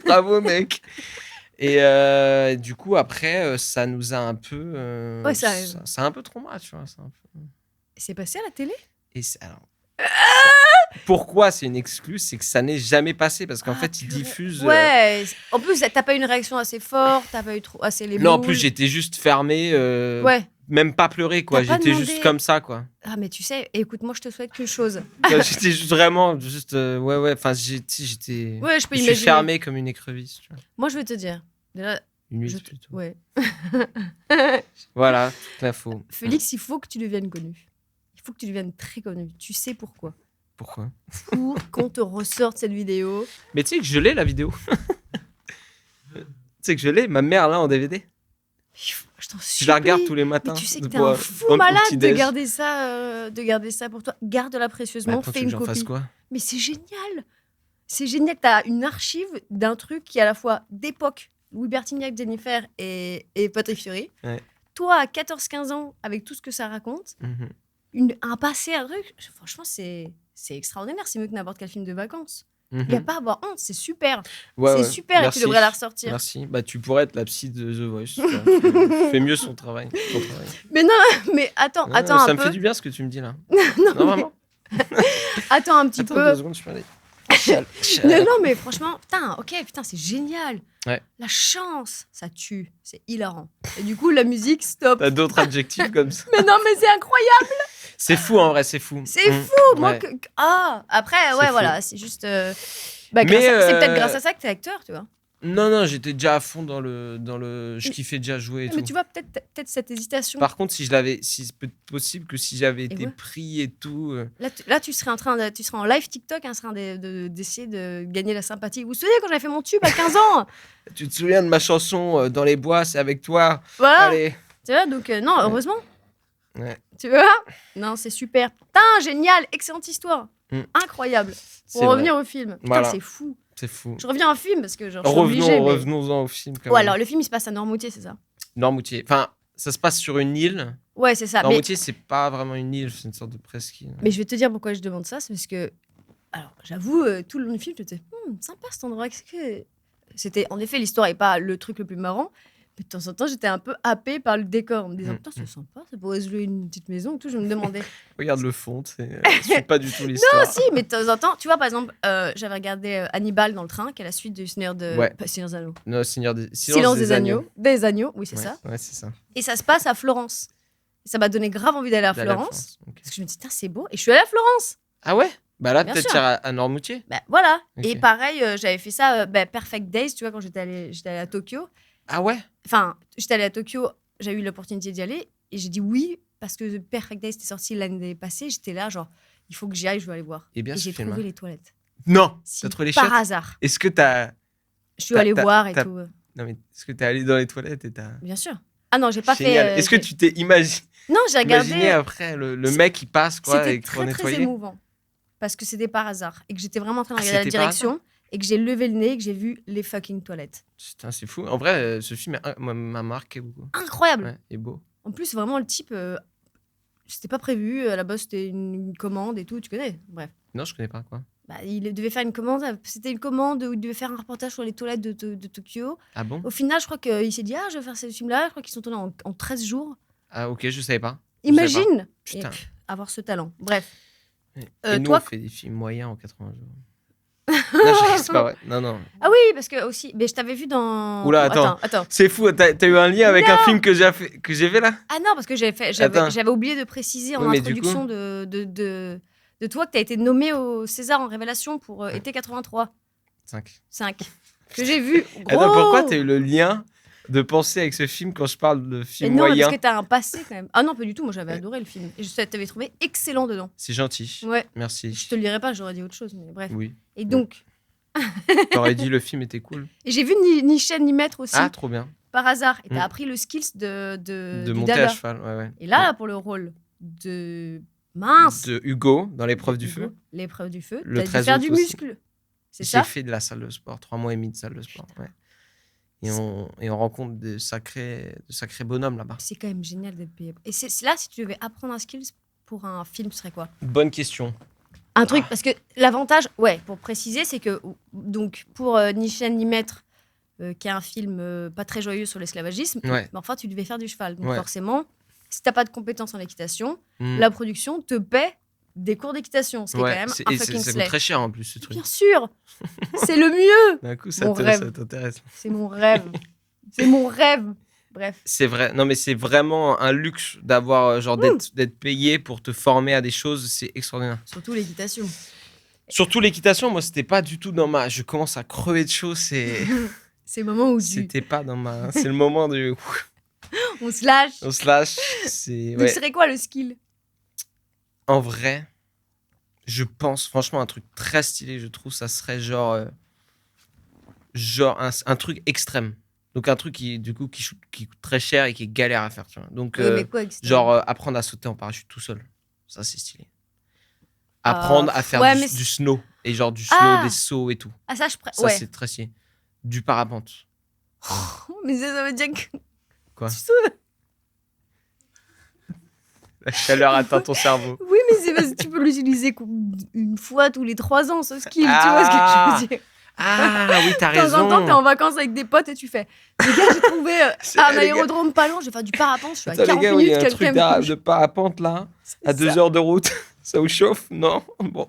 Bravo, mec. Et du coup, après, ça nous a un peu. Ouais, ça arrive. Ça a un peu traumatisé, tu vois. C'est passé à la télé Alors, pourquoi c'est une excuse? C'est que ça n'est jamais passé parce qu'en Ah, fait, ils purée. diffusent. Ouais. En plus, t'as pas eu une réaction assez forte, t'as pas eu trop assez les Non, en boules. plus, j'étais juste fermé. Ouais. Même pas pleurer, quoi. T'as pas J'étais demandé- juste comme ça, quoi. Ah, mais tu sais, écoute, moi, je te souhaite qu'une chose. J'étais juste vraiment. Juste, ouais. Enfin, j'étais. Ouais, je peux Je suis imaginer. fermé comme une écrevisse, tu vois. Moi, je veux te dire. Déjà, Une je huître, plutôt. ouais. Voilà, toute l'info. Félix, il faut que tu deviennes connu. Il faut que tu deviennes très connu. Tu sais pourquoi. Pourquoi? Pour qu'on te ressorte cette vidéo. Mais tu sais que je l'ai, la vidéo. Tu sais que je l'ai, ma mère l'a en DVD. Je t'en Je la regarde tous les Mais matins. tu sais que t'es pour- un fou au malade de petit-déj. garder ça pour toi. Garde-la Mais précieusement, attends, tu fais veux que une j'en fasse copie. quoi? Mais c'est génial. C'est génial. T'as une archive d'un truc qui est à la fois d'époque, Louis Bertignac, Jennifer et Patrick Fiori. Ouais. Toi, à 14-15 ans, avec tout ce que ça raconte, Mhm. un passé, un truc, franchement, c'est extraordinaire. C'est mieux que n'importe quel film de vacances. Mhm. Il n'y a pas à avoir honte, c'est super. Ouais, c'est ouais. super Merci. et tu devrais la ressortir. Merci. Bah, tu pourrais être la psy de The Voice. Tu vois. Fais mieux son travail. Mais non, mais attends, Non, attends ça un me peu. fait du bien ce que tu me dis là. Non, Non, vraiment. Attends un petit Attends peu. 2 secondes, je peux aller. Non, non, mais franchement, putain, c'est génial. Ouais. La chance, ça tue, c'est hilarant. Et du coup, la musique, stop. T'as d'autres adjectifs comme ça. Mais non, mais c'est incroyable, C'est fou en vrai, c'est fou. c'est Mm. fou. Moi, Ouais. après, C'est ouais, fou. voilà, c'est juste. C'est Mais, peut-être grâce à ça que t'es acteur, tu vois. Non, j'étais déjà à fond dans le. Je kiffais déjà jouer et Mais tout. tu vois, peut-être cette hésitation. Par contre, si c'est possible que si j'avais été ouais. pris et tout. Là, tu serais tu serais en live TikTok, en train d'essayer de gagner la sympathie. Vous vous souvenez quand j'avais fait mon tube à 15 ans Tu te souviens de ma chanson Dans les bois, c'est avec toi. Voilà. Allez. Tu vois, donc non, heureusement. Ouais. Tu vois. Non, c'est super. Putain, génial, excellente histoire. Mm. Incroyable. C'est Pour vrai. revenir au film. Putain, Voilà. c'est fou. C'est fou. Je reviens au film parce que genre, je suis obligée. mais- Revenons-en au film. Quand Ouais, même. alors le film il se passe à Noirmoutier, c'est ça? Noirmoutier. Enfin, ça se passe sur une île. Ouais, c'est ça. Noirmoutier, c'est pas vraiment une île, c'est une sorte de presqu'île. Mais je vais te dire pourquoi je demande ça, c'est parce que, alors j'avoue, tout le long du film, je me disais, sympa cet endroit. C'était, en effet, l'histoire est pas le truc le plus marrant, mais de temps en temps, j'étais un peu happée par le décor, en me disant, putain, c'est sympa, ça pourrait se louer une petite maison et tout. Je me demandais. Regarde le fond, je suis pas du tout l'histoire. Non, si, mais de temps en temps, tu vois, par exemple, j'avais regardé Hannibal dans le train, qui est la suite du Seigneur de. Ouais. Pas Seigneur des Anneaux. Non, Silence des agneaux. Des agneaux, oui, c'est Ouais, ça. Ouais, c'est ça. Et ça se passe à Florence. Et ça m'a donné grave envie d'aller à D'aller à Florence. Ok. Parce que je me dis, putain, c'est beau. Et je suis allée à Florence. Ah ouais? Bah là, Bien peut-être sûr. à Noirmoutier. Bah, voilà. Ok. Et pareil, j'avais fait ça, Perfect Days, tu vois, quand j'étais allée à Tokyo. Ah ouais? Enfin, j'étais allée à Tokyo, j'ai eu l'opportunité d'y aller. Et j'ai dit oui, parce que The Perfect Days était sorti l'année passée. J'étais là, genre, il faut que j'y aille, je veux aller voir. Et bien, Et ce j'ai film, trouvé hein. les toilettes. Non! Si, T'as trouvé les par chiottes? hasard. Est-ce que t'as. Je suis allée voir et t'as- tout. Non, mais est-ce que t'es allé dans les toilettes et t'as. Bien sûr. Ah non, j'ai pas Génial. fait. Est-ce que tu t'es Non, j'ai regardé. imaginé après le mec qui passe, quoi, C'était et pour très, très nettoyer? émouvant. Parce que c'était par hasard. Et que j'étais vraiment en train de regarder la c'était par direction. Et que j'ai levé le nez et que j'ai vu les fucking toilettes. Putain, c'est fou. En vrai, ce film m'a marqué beaucoup. Incroyable. Ouais, il est beau. En plus, vraiment, le type, c'était pas prévu. À la base, c'était une commande et tout. Tu connais. Bref. Non, je connais pas, quoi. Bah, il devait faire une commande. C'était une commande où il devait faire un reportage sur les toilettes de Tokyo. Ah bon? Au final, je crois qu'il s'est dit, ah, je vais faire ce film-là. Je crois qu'ils sont tournés en 13 jours. Ah ok, je savais pas. Je savais pas. Imagine Putain. avoir ce talent. Bref. Et nous, toi- on fait des films moyens en 80 jours. Non, c'est pas vrai. Non. Ah oui, parce que aussi, mais je t'avais vu dans. Oula, attends. Attends. C'est fou, t'as eu un lien avec un film que j'ai fait là? Ah non, parce que Attends. j'avais oublié de préciser en Oui, mais du introduction coup- de toi que tu as été nommé au César en révélation pour été 83. 5. 5. Que j'ai vu. Gros. Attends, pourquoi t'as eu le lien de penser avec ce film quand je parle de Et film non, mais moyen. parce que t'as un passé quand même. Ah non, pas du tout. Moi, j'avais adoré le film. Et je t'avais trouvé excellent dedans. C'est gentil. Ouais. Merci. Je te le dirais pas, j'aurais dit autre chose, mais bref. Oui. Et donc, T'aurais dit le film était cool. et j'ai vu ni chaîne ni maître aussi, Ah, trop bien. par hasard. Et t'as Mm. appris le skills De du monter dada. à cheval. Ouais, ouais. Et là, pour le rôle de mince, De Hugo dans l'épreuve du feu. l'épreuve du feu, Le t'as dû 13 faire août du aussi. muscle. C'est J'ai ça fait de la salle de sport, 3 mois et demi de salle de sport. Ouais. Et on rencontre de sacrés bonhommes là-bas. C'est quand même génial d'être payé. Et c'est là, si tu devais apprendre un skills pour un film, ce serait quoi? Bonne question. Un truc, parce que l'avantage, ouais, pour préciser, c'est que donc pour Ni chaîne ni maître, qui est un film pas très joyeux sur l'esclavagisme, Ouais. mais enfin, tu devais faire du cheval. Donc Ouais. forcément, si t'as pas de compétences en équitation, Mm. la production te paie des cours d'équitation, ce qui est Ouais, quand même c'est- un et fucking ça coûte slay. très cher en plus ce truc. Bien sûr, c'est le mieux. D'un coup, Mon rêve. ça t'intéresse. C'est mon rêve. C'est mon rêve. Bref. C'est vrai. Non, mais c'est vraiment un luxe d'avoir genre d'être payé pour te former à des choses. C'est extraordinaire. Surtout l'équitation. Surtout l'équitation, moi, c'était pas du tout dans ma. Je commence à crever de chaud. C'est le moment où C'était pas dans ma. C'est le moment du. on se lâche. On se lâche. C'est. Donc, Ouais. ce serait quoi le skill? En vrai, je pense, franchement, un truc très stylé, je trouve, ça serait genre un truc extrême. Donc un truc qui, du coup, qui coûte très cher et qui est galère à faire, tu vois. Donc, Oui, mais quoi, etc. genre, apprendre à sauter en parachute tout seul. Ça, c'est stylé. Apprendre à faire ouais, du, mais du snow. Et genre du snow, Ah des sauts et tout. Ah, ça, Ça, ouais. c'est très stylé. Du parapente. Mais ça veut dire que. Quoi Tu sautes. La chaleur atteint ton cerveau. Oui, mais c'est parce que tu peux l'utiliser une fois tous les 3 ans, ce skill. Tu Ah vois ce que je veux dire? Ah oui, t'as De temps en temps, t'es raison. en vacances avec des potes et tu fais. Les gars, j'ai trouvé C'est- un les gars- aérodrome pas loin, je vais faire du parapente, je suis à Attends, 40 les gars, oui, il y minutes, a un truc quelqu'un me de parapente là, à 2 ça. heures de route. Ça vous chauffe? Non? Bon.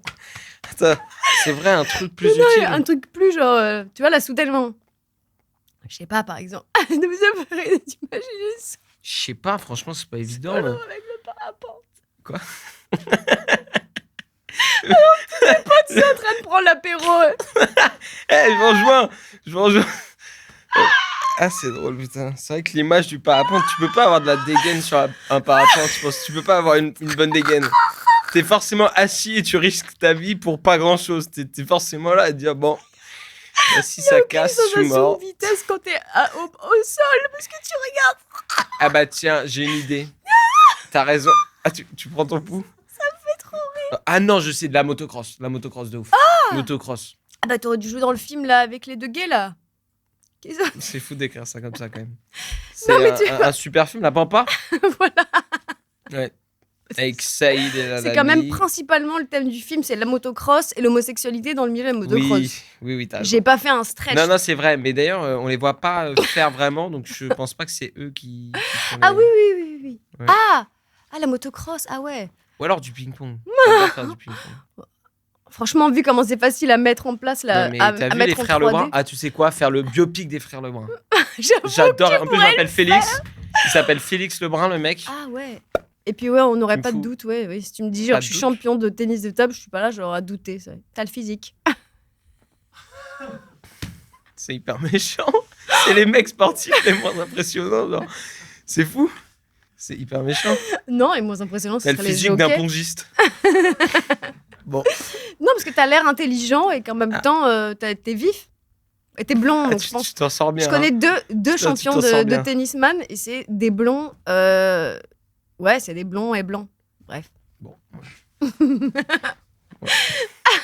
Attends, c'est vrai, un truc plus Non, utile. un truc plus genre, tu vois, la soutènement. Je sais pas, par exemple. Non, mais ça paraît d'imaginer ça Je sais pas, franchement, c'est pas évident. avec mais- le parapente. Quoi? C'est en train de prendre l'apéro. Eh, je m'en joins. Ah, c'est drôle, putain. C'est vrai que l'image du parapente, tu peux pas avoir de la dégaine sur un parapente, je pense. Tu peux pas avoir une bonne dégaine. T'es forcément assis et tu risques ta vie pour pas grand chose. T'es forcément là à te dire, bon, bah, si ça casse, je suis Sensation mort. de vitesse quand t'es au sol, parce que tu regardes. Ah bah tiens, j'ai une idée. T'as raison. Ah, tu prends ton pouls? Ça me fait trop rire. Ah non, je sais, de la motocross. La motocross de ouf. Motocross. Ah bah t'aurais dû jouer dans le film là avec les deux gays là. Qu'est-ce que- C'est fou d'écrire ça comme ça quand même. C'est Non, mais un super film, La Pampa. Voilà. Ouais. Avec Saïd et la C'est quand même principalement le thème du film, c'est la motocross et l'homosexualité dans le milieu de la motocross. Oui, t'as raison. J'ai pas fait un stretch. Non, c'est vrai. Mais d'ailleurs, on les voit pas faire vraiment, donc je pense pas que c'est eux qui font Ah les- oui. Ouais. Ah la motocross, ah ouais. Ou alors du ping-pong. J'adore faire du ping-pong. Franchement, vu comment c'est facile à mettre en place, là, Non, mais à t'as vu mettre les en frères 3D. Lebrun? Ah, tu sais quoi? Faire le biopic des frères Lebrun. J'avoue J'adore. que En plus, je m'appelle Félix. Il s'appelle Félix Lebrun, le mec. Ah ouais. Et puis ouais, on n'aurait Tu me pas de fous. doute, ouais. Si tu me dis Pas genre de je suis doute. champion de tennis de table, je suis pas là, j'aurais à douter. Ça. T'as le physique. C'est hyper méchant. C'est les mecs sportifs les moins impressionnants. Genre. C'est fou. C'est hyper méchant. Non, et moins impressionnant, T'as ce le serait les physique d'un jockeys. pongiste. Bon. Non, parce que t'as l'air intelligent et qu'en même temps, t'es vif. Et t'es blond, Ah, donc je pense. tu t'en sors bien. Je connais hein. deux Tu champions t'en sors de bien. tennisman et c'est des blonds. Ouais, c'est des blonds et blancs. Bref. Bon.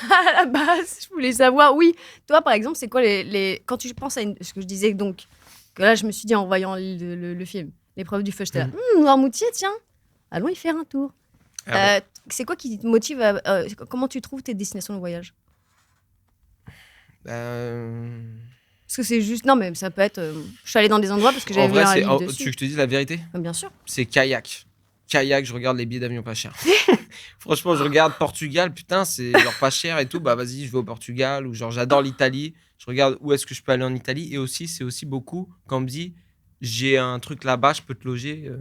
À la base, je voulais savoir, oui, toi par exemple, c'est quoi quand tu penses à ce que je disais donc, que là je me suis dit en voyant le film, l'épreuve du feu, j'étais là, Noirmoutier, tiens, allons y faire un tour. Ah ouais. C'est quoi qui te motive comment tu trouves tes destinations de voyage? Parce que c'est juste, non mais ça peut être, je suis allée dans des endroits parce que En j'avais vu vrai, un c'est. livre Tu veux dessus. que je te dise la vérité? Bien sûr. C'est kayak. Kayak, je regarde les billets d'avion pas chers. Franchement, je regarde Portugal, putain, c'est genre pas cher et tout. Bah vas-y, je vais au Portugal ou genre j'adore l'Italie. Je regarde où est-ce que je peux aller en Italie. Et aussi, c'est aussi beaucoup quand on me dit j'ai un truc là-bas, je peux te loger.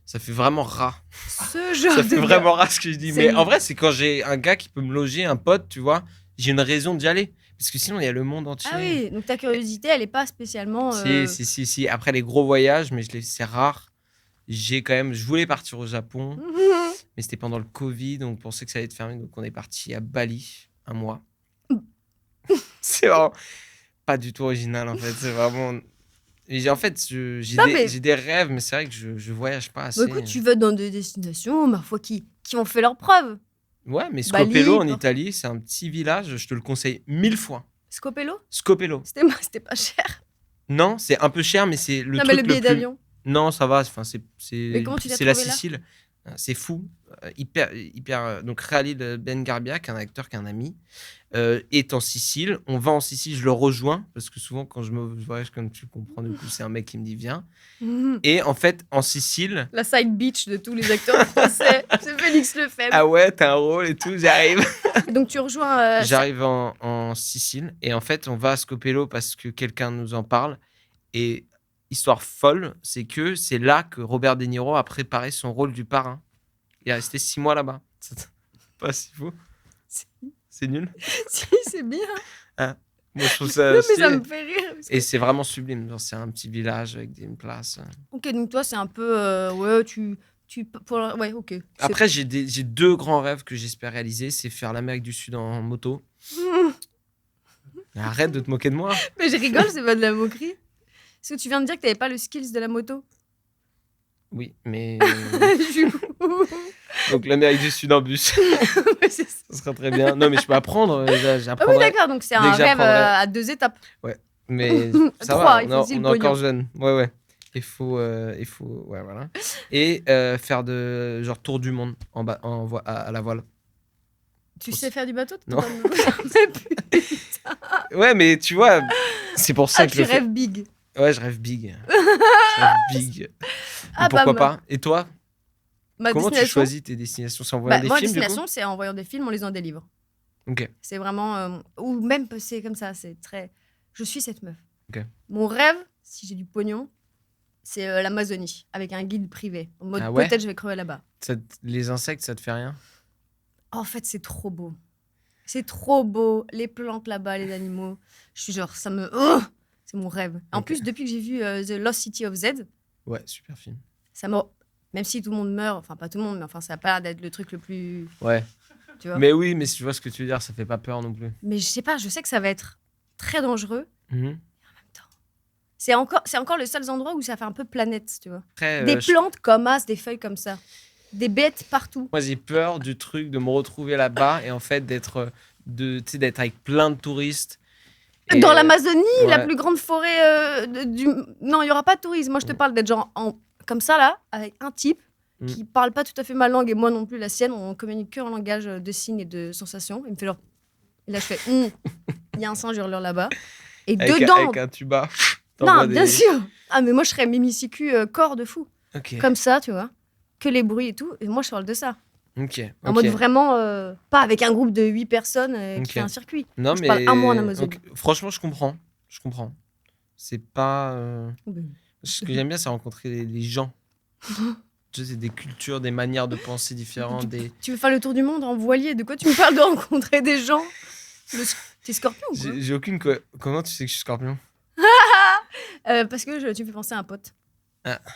Ça fait vraiment rat. Ce genre Ça de fait vraiment rare ce que je dis. C'est Mais une- en vrai, c'est quand j'ai un gars qui peut me loger, un pote, tu vois, j'ai une raison d'y aller. Parce que sinon, il y a le monde entier. Ah oui, donc ta curiosité, elle est pas spécialement. Si. Après les gros voyages, mais c'est rare. Je voulais partir au Japon, mais c'était pendant le Covid, donc on pensait que ça allait être fermé. Donc on est parti à Bali, un mois. C'est vraiment pas du tout original, en fait. C'est vraiment. En fait, j'ai des rêves, mais c'est vrai que je voyage pas assez. Bah écoute, tu vas dans des destinations, parfois, qui ont fait leurs preuves. Ouais, mais Bali, Scopello en Italie, c'est un petit village, je te le conseille 1000 fois. Scopello Scopello. C'était pas cher. Non, c'est un peu cher, mais c'est le Non, truc mais le billet plus... d'avion. Non, ça va, enfin, Mais comment tu t'es c'est la retrouvé là Sicile. C'est fou. Hyper. Donc, Khalil Ben Garbia, qui est un acteur, qui est un ami, est en Sicile. On va en Sicile, je le rejoins, parce que souvent, quand je voyage, comme tu comprends, du coup, c'est un mec qui me dit viens. Et en fait, en Sicile. La side bitch de tous les acteurs français, c'est Félix Lefebvre. Ah ouais, t'as un rôle et tout, j'arrive. Donc tu rejoins. J'arrive en Sicile, et en fait, on va à Scopello parce que quelqu'un nous en parle. Et histoire folle, c'est que c'est là que Robert De Niro a préparé son rôle du parrain. Il est resté 6 mois là-bas. C'est pas si fou. C'est nul. Si, c'est bien. Moi, je trouve ça Non, mais stylé. ça me fait rire. Et c'est vraiment sublime. Genre, c'est un petit village avec une place. Ok, donc toi, c'est un peu. Ouais, ouais, ok. Après, j'ai 2 grands rêves que j'espère réaliser. C'est faire l'Amérique du Sud en moto. Arrête de te moquer de moi. Mais je rigole, c'est pas de la moquerie. Parce que tu viens de dire que t'avais pas le skills de la moto. Oui, mais... Du coup. Donc, l'Amérique du Sud en bus. Ouais, c'est ça. Ça sera très bien. Non, mais je peux apprendre. Ah oui, J'apprendrai. d'accord, donc c'est Dès un que rêve j'apprendrai. à 2 étapes. Mais ça 3, va, il on, faut a- aussi on le est encore pognon. jeune. Ouais. Il faut, ouais, voilà. Et faire genre tour du monde à la voile. Tu sais faire du bateau? Non. Mais Ouais, mais tu vois, c'est pour ça que tu je le fais. rêves big. Ouais, je rêve big. Je rêve big. Ah, Mais pourquoi bah, pas? Et toi, ma comment tu destination, choisis tes destinations? C'est en voyant des moi, films, du coup? destination, c'est en voyant des films, en lisant des livres. Ok. C'est vraiment. Ou même, c'est comme ça, c'est très. Je suis cette meuf. Ok. Mon rêve, si j'ai du pognon, c'est l'Amazonie, avec un guide privé. En mode, Ah ouais? peut-être je vais crever là-bas. Les insectes, ça te fait rien? En fait, c'est trop beau. C'est trop beau. Les plantes là-bas, les animaux. Je suis genre, ça me. Oh, c'est mon rêve. En Ok. plus, depuis que j'ai vu The Lost City of Z, Ouais, super film. ça me. Même si tout le monde meurt, enfin, pas tout le monde, mais enfin, ça a pas l'air d'être le truc le plus. Ouais. Tu vois. Mais oui, mais tu vois ce que tu veux dire, ça fait pas peur non plus. Mais je sais pas, je sais que ça va être très dangereux. Mhm. C'est encore les seuls endroits où ça fait un peu planète, tu vois. Après, Des plantes comme as, des feuilles comme ça. Des bêtes partout. moi, j'ai peur du truc de me retrouver là-bas et en fait d'être avec plein de touristes. Et, Dans l'Amazonie, la ouais. plus grande forêt Non, il n'y aura pas de tourisme. Moi, je te parle d'être genre comme ça, là, avec un type qui parle pas tout à fait ma langue et moi non plus la sienne. On communique que en langage de signes et de sensations. Il me fait genre... Et là, je fais... Il y a un singe hurleur là-bas. Et dedans... avec un tuba. Non, bien sûr. Ah, mais moi, je serais Mimicicu corps de fou. Ok. Comme ça, tu vois. Que les bruits et tout. Et moi, je parle de ça. Ok. En mode vraiment... pas avec un groupe de 8 personnes qui Ok. fait un circuit. Non, je mais parle un mois en Amazonie. ok. Franchement, je comprends. C'est pas. Ce que j'aime bien, c'est rencontrer les gens. Tu sais, c'est des cultures, des manières de penser différentes. Tu veux faire le tour du monde en voilier? De quoi tu me parles de rencontrer des gens? T'es scorpion ou quoi? J'ai aucune. Comment tu sais que je suis scorpion? Parce que tu me fais penser à un pote.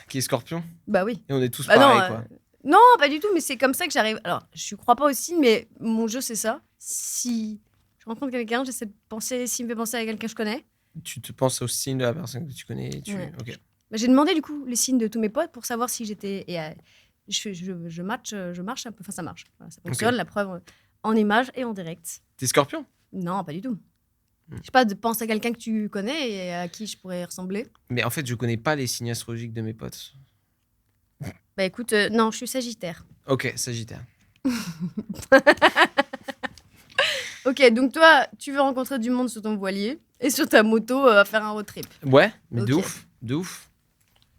Qui est scorpion? Bah oui. Et on est tous Bah pareils, non, quoi. Non, pas du tout, mais c'est comme ça que j'arrive. Alors, je crois pas aussi, mais mon jeu, c'est ça. Si je rencontre quelqu'un, j'essaie de penser, s'il me fait penser à quelqu'un que je connais. Tu te penses au signe de la personne que tu connais. Ouais. Ok. Bah, j'ai demandé, du coup, les signes de tous mes potes pour savoir si j'étais. Et je marche un peu. Enfin, ça marche. Voilà, ça fonctionne, Ok. la preuve en image et en direct. T'es scorpion? Non, pas du tout. Je sais pas, pense à quelqu'un que tu connais et à qui je pourrais ressembler. Mais en fait, je connais pas les signes astrologiques de mes potes. Bah écoute, non, je suis Sagittaire. Ok, Sagittaire. Ok, donc toi, tu veux rencontrer du monde sur ton voilier et sur ta moto à faire un road trip. Ouais, mais de Ok. ouf. De ouf.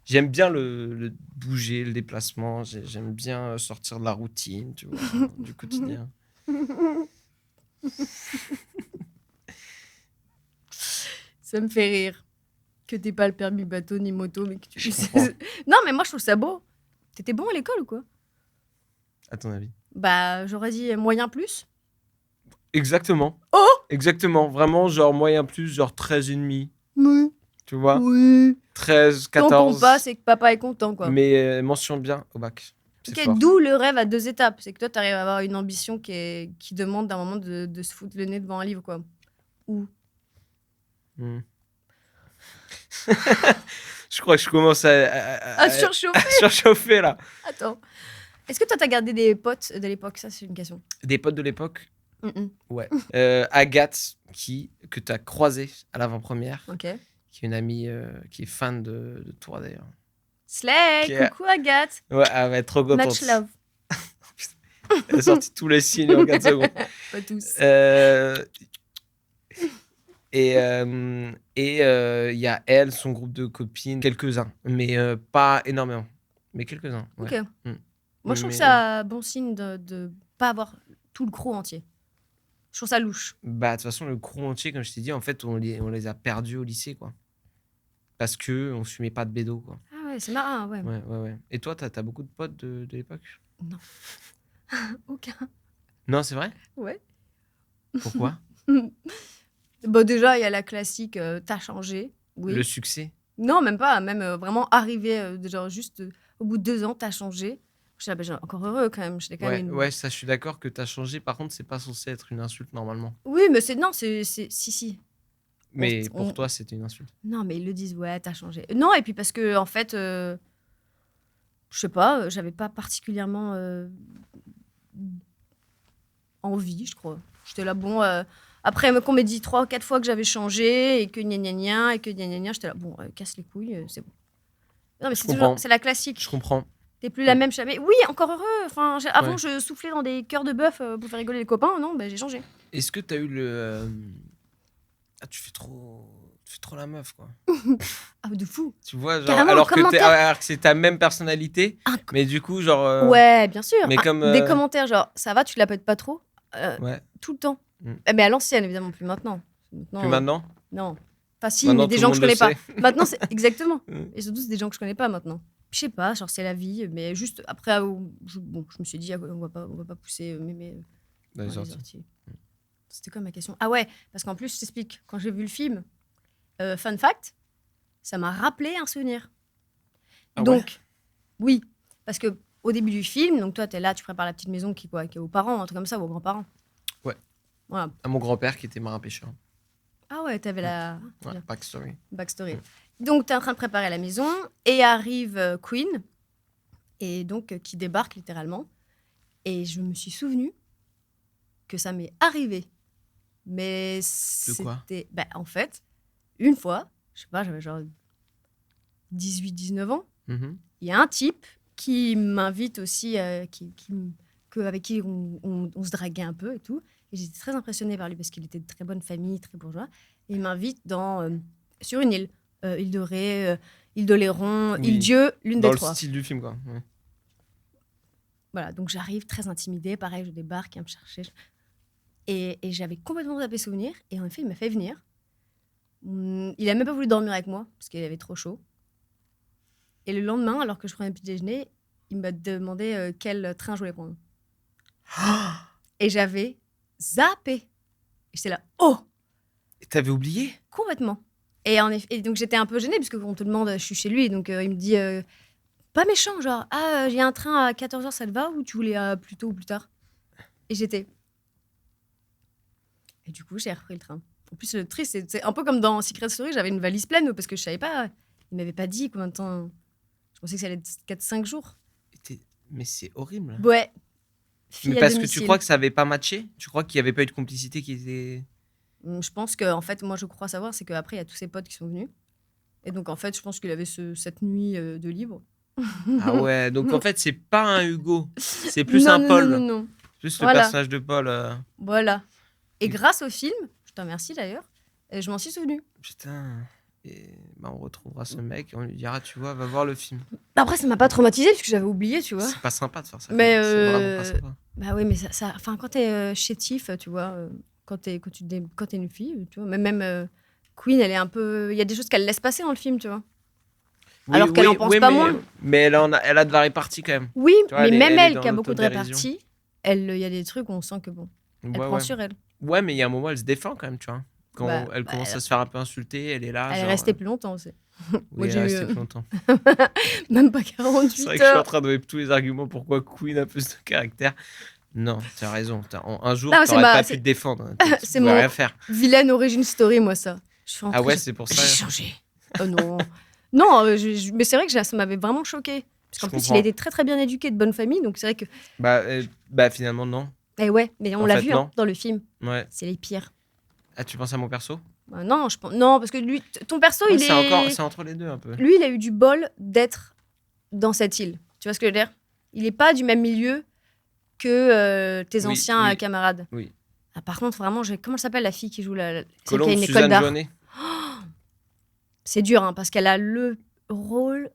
J'aime bien le bouger, le déplacement. J'aime bien sortir de la routine, tu vois, du quotidien. Ça me fait rire que t'aies pas le permis bateau ni moto, mais que tu... Je comprends. Non, mais moi, je trouve ça beau. T'étais bon à l'école ou quoi? À ton avis? Bah, j'aurais dit moyen plus. Exactement. Oh! Exactement, vraiment, genre moyen plus, genre 13,5. Oui. Tu vois Oui. 13, Tant 14. qu'on passe, c'est que papa est content, quoi. Mais mention bien au bac. C'est Ok, fort. d'où le rêve à 2 étapes. C'est que toi, t'arrives à avoir une ambition qui demande d'un moment de se foutre le nez devant un livre, quoi. Ou. Hmm. Je crois que je commence Ah, surchauffer. à surchauffer là. Attends. Est-ce que toi, t'as gardé des potes de l'époque? Ça, c'est une question. Des potes de l'époque. Mm-mm. Ouais. Agathe, que tu as croisée à l'avant-première, Ok. qui est une amie qui est fan de toi d'ailleurs. Slay, Ok. coucou Agathe. Ouais, elle va être trop contente. Much love. Elle a sorti tous les signes en 4 secondes. Pas tous. Et il y a elle, son groupe de copines, quelques-uns, mais pas énormément. Mais quelques-uns. Ouais. Ok. Mm. Moi, je trouve Mais- ça bon signe de pas avoir tout le crew entier. Je trouve ça louche. Bah, de toute façon, le crew entier, comme je t'ai dit, en fait, on les a perdus au lycée, quoi. Parce que on fumait pas de bédo, quoi. Ah ouais, c'est marrant, ouais. Ouais. Et toi, t'as beaucoup de potes de l'époque? Aucun. Non, c'est vrai? Ouais. Pourquoi? Bon, déjà, il y a la classique t'as changé. Oui. Le succès? Non, même pas. Même vraiment arrivé, genre juste au bout de 2 ans, t'as changé. Je suis là, bah, genre, encore heureux quand même. J'étais quand Ouais, même une- ouais, ça, je suis d'accord que t'as changé. Par contre, c'est pas censé être une insulte normalement. Oui, mais c'est. Non, c'est. Si. Mais On- pour toi, c'était une insulte. Non, mais ils le disent, ouais, t'as changé. Non, et puis parce que, en fait, je sais pas, j'avais pas particulièrement envie, je crois. J'étais là, bon. Après, qu'on m'ait dit 3 ou 4 fois que j'avais changé et que gna gna gna, et que gna gna gna, j'étais là, bon, casse les couilles, c'est bon. Non, mais Je c'est comprends. toujours. C'est la classique. Je comprends. T'es plus la même jamais. Oui, encore heureux. Enfin, avant, Ouais. je soufflais dans des cœurs de bœuf pour faire rigoler les copains. Non, bah, j'ai changé. Est-ce que t'as eu le. Ah, tu fais trop la meuf, quoi. Ah, de fou. Tu vois, genre, Carrément, alors un commentaire. que c'est ta même personnalité, mais du coup, genre. Ouais, bien sûr. mais comme, Des commentaires genre, ça va, tu la pètes pas trop Ouais. tout le temps. Mm. Mais à l'ancienne, évidemment, plus maintenant. Plus maintenant? Non. Enfin, si, Maintenant, mais des tout gens le que je monde connais le pas. sait. Maintenant, c'est exactement. Mm. Et surtout, c'est des gens que je connais pas maintenant. Je sais pas, genre, c'est la vie. Mais juste après, je me suis dit, on va pas pousser mémé Dans les dans les orties. orties. C'était quoi ma question? Ah ouais, parce qu'en plus, je t'explique. Quand j'ai vu le film, fun fact, ça m'a rappelé un souvenir. Ah ouais? Donc, oui, parce que au début du film, donc toi, t'es là, tu prépares la petite maison qui est aux parents, un truc comme ça, ou aux grands-parents. Ouais. Voilà. À mon grand-père qui était marin-pêcheur. Ah ouais, t'avais la Ouais, bien. backstory. Backstory. Donc, t'es en train de préparer la maison et arrive Queen, et donc qui débarque littéralement. Et je me suis souvenu que ça m'est arrivé. Mais quoi? c'était. Bah, en fait, une fois, je sais pas, j'avais genre 18-19 ans, Mhm. il y a un type qui m'invite aussi, avec qui on se draguait un peu et tout. Et j'étais très impressionnée par lui parce qu'il était de très bonne famille, très bourgeois. Et il m'invite sur une île. Île de Ré, île d'Oléron, Oui. île Dieu, l'une Dans des le 3. style du film, quoi. Ouais. Voilà, donc j'arrive très intimidée. Pareil, je débarque, il vient me chercher. Et j'avais complètement zappé souvenir. Et en effet, il m'a fait venir. Il a même pas voulu dormir avec moi parce qu'il avait trop chaud. Et le lendemain, alors que je prenais le petit déjeuner, il m'a demandé quel train je voulais prendre. Et j'avais zappé. Et j'étais là, oh, Et t'avais oublié? complètement. Et, et donc j'étais un peu gênée parce qu'on te demande, je suis chez lui, donc il me dit, pas méchant, genre, ah, j'ai un train à 14h, ça te va ou tu voulais plus tôt ou plus tard? Et j'étais. Et du coup, j'ai repris le train. En plus, le triste, c'est un peu comme dans Secret Story, j'avais une valise pleine parce que je savais pas, il m'avait pas dit combien de temps. Je pensais que ça allait être 4-5 jours. Mais c'est horrible. Ouais. Fille Mais à parce que domicile. tu crois que ça avait pas matché? Tu crois qu'il y avait pas eu de complicité qui était. Je pense que, en fait, moi, je crois savoir, c'est qu'après, il y a tous ses potes qui sont venus. Et donc, en fait, je pense qu'il avait cette nuit de libre. Ah ouais, donc en fait, c'est pas un Hugo. C'est plus Non, un non, Paul. Non, non, non. Plus le Voilà. personnage de Paul. Voilà. Et Oui. grâce au film, je te remercie d'ailleurs, je m'en suis souvenue. Putain. Et bah, on retrouvera ce mec et on lui dira, tu vois, va voir le film. Après, ça m'a pas traumatisée parce que j'avais oublié, tu vois. C'est pas sympa de faire ça. Mais, C'est vraiment pas sympa. Bah oui, mais enfin, quand t'es chétif, tu vois, quand t'es une fille, tu vois, même Queen, elle est un peu. Il y a des choses qu'elle laisse passer dans le film, tu vois. Alors qu'elle en pense pas moins. Mais elle a de la répartie quand même. Oui, Tu vois, mais elle est- même elle est elle, dans qui a beaucoup de l'autodérision. répartie, il y a des trucs où on sent que bon, elle Ouais, prend ouais. sur elle. Ouais, mais il y a un moment, elle se défend quand même, tu vois. Quand Bah, elle commence à se faire un peu insulter, elle est là. Elle est genre, restée plus longtemps aussi. oui, Moi, elle est j'ai restée eu plus longtemps. même pas C'est 48 vrai que je suis en heures. train de donner tous les arguments pourquoi Queen a plus de caractère. Non, t'as raison. Un jour, Non, c'est t'aurais ma- pas c'est- pu te défendre. Tu C'est pouvais mon rien faire. vilaine origin story, moi, ça. Je suis rentrée, Ah ouais, c'est pour ça. j'ai changé. Oh non. Non, mais c'est vrai que ça m'avait vraiment choqué. Parce qu'en Je plus, comprends. il a été très très bien éduqué, de bonne famille. Donc c'est vrai que. Bah finalement, non. Eh ouais, mais on En l'a fait, vu non. dans le film. Ouais. C'est les pires. Ah, tu penses à mon perso? Bah non, non, parce que lui, ton perso, Ouais, il est. c'est entre les deux un peu. Lui, il a eu du bol d'être dans cette île. Tu vois ce que je veux dire? Il est pas du même milieu que tes Oui, anciens oui. camarades. Oui. Ah, par contre, vraiment, comment elle s'appelle la fille qui joue celle qui a Colombe, une école Suzanne d'art? Jaunet. C'est dur, hein, parce qu'elle a le rôle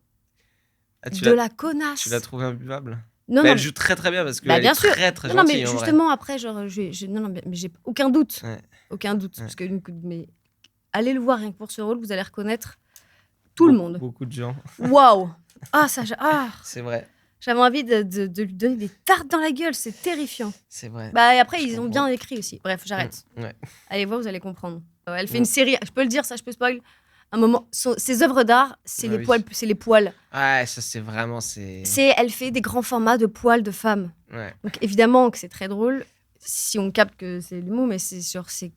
Ah, de la connasse. tu l'as trouvé imbuvable? Non, Mais non, elle joue très très bien parce Bah, qu'elle bien est sûr. très très non, gentille mais en vrai. justement, après, genre, non, mais j'ai aucun doute. Ouais. Aucun doute. Ouais. Parce que, mais allez le voir rien que pour ce rôle, vous allez reconnaître tout le monde. Beaucoup de gens. Waouh! C'est vrai. J'avais envie de lui donner des tartes dans la gueule, c'est terrifiant. C'est vrai. Bah, et après, Je ils ont comprends. bien écrit aussi. Bref, j'arrête. Ouais. Allez voir, vous allez comprendre. Elle fait Ouais. une série, je peux le dire, ça, je peux spoil. Un moment, ses œuvres d'art, c'est Ah les oui. poils, c'est les poils. Ouais, ça c'est vraiment. Elle fait des grands formats de poils de femmes. Ouais. Donc évidemment que c'est très drôle si on capte que c'est l'humour, mais c'est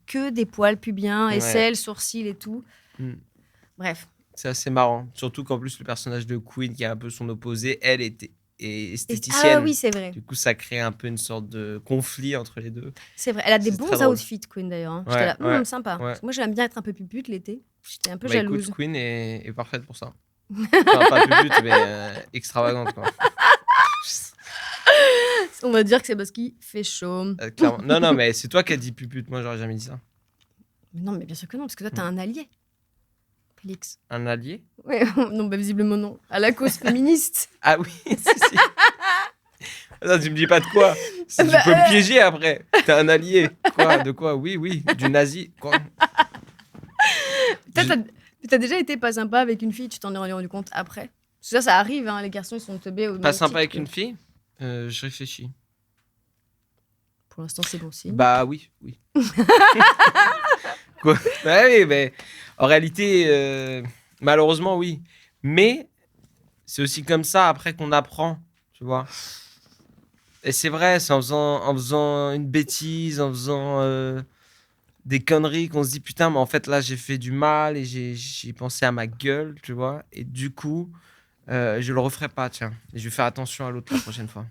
que des poils pubiens, Ouais. aisselles, sourcils et tout. Mm. Bref. C'est assez marrant. Surtout qu'en plus, le personnage de Queen, qui est un peu son opposé, elle est esthéticienne. Ah oui, c'est vrai. Du coup, ça crée un peu une sorte de conflit entre les deux. C'est vrai. Elle a des C'est bons très drôle. outfits, Queen d'ailleurs. Hein. Ouais, J'étais là, ouais, sympa. ouais. Parce que moi, j'aime bien être un peu pupute l'été. J'étais un peu Bah jalouse. écoute, Queen est parfaite pour ça. Enfin, pas pupute, mais extravagante, quoi. On va dire que c'est parce qu'il fait chaud. Clairement. Non, mais c'est toi qui as dit pupute. Moi, j'aurais jamais dit ça. Mais non, mais bien sûr que non, parce que toi, t'as un allié. Félix. Un allié? Ouais, non, bah, visiblement non. À la cause féministe. Ah oui, si. Attends, tu me dis pas de quoi. Tu Bah, peux me piéger après. T'es un allié. Quoi? De quoi? Oui. Du nazi. Quoi? T'as déjà été pas sympa avec une fille, tu t'en es rendu compte après? Parce que ça arrive, hein, les garçons, ils sont teubés au Pas même sympa titre avec que- une fille? Je réfléchis. Pour l'instant, c'est bon signe. Bah oui. Quoi? Bah oui, mais en réalité, malheureusement, oui. Mais c'est aussi comme ça après qu'on apprend, tu vois. Et c'est vrai, c'est en faisant une bêtise, en faisant des conneries qu'on se dit putain, mais en fait là j'ai fait du mal et j'ai pensé à ma gueule, tu vois. Et du coup, je le referai pas, tiens. Et je vais faire attention à l'autre la prochaine fois.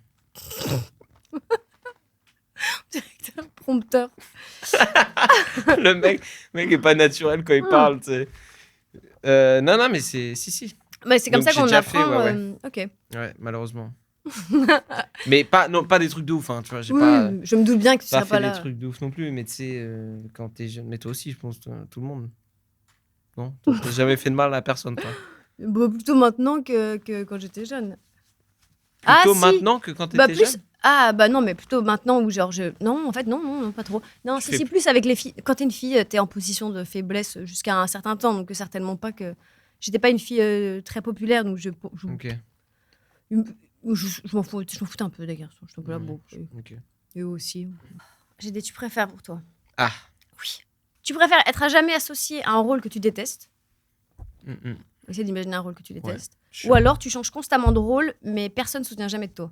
Directeur, prompteur. Le mec est pas naturel quand il parle, tu sais. Non, mais c'est. Si. Mais c'est comme Donc, ça qu'on j'ai déjà apprend. fait, ouais. Ok. Ouais, malheureusement. Mais pas des trucs de ouf, hein, tu vois. J'ai Oui, pas je me doute bien que tu pas seras fait pas des là. trucs de ouf non plus, mais tu sais, quand t'es jeune. Mais toi aussi, je pense, tout le monde. Non? Toi, t'as jamais fait de mal à personne, toi. Bon, plutôt maintenant que quand j'étais jeune. Plutôt si. maintenant que quand t'étais Bah plus. jeune? Ah bah non, mais plutôt maintenant où genre je. Non, en fait non, pas trop. Non, Tu si, fais- si, plus avec les filles. Quand t'es une fille, t'es en position de faiblesse jusqu'à un certain temps, donc certainement pas que. J'étais pas une fille très populaire, donc Ok. je m'en foutais un peu des garçons. J'étais un peu là, bon. Ok. Et eux aussi. J'ai des tu préfères pour toi. Ah. Oui. Tu préfères être à jamais associé à un rôle que tu détestes. Mm. Essaye d'imaginer un rôle que tu détestes. Chiant. Ou alors tu changes constamment de rôle, mais personne ne se souvient jamais de toi.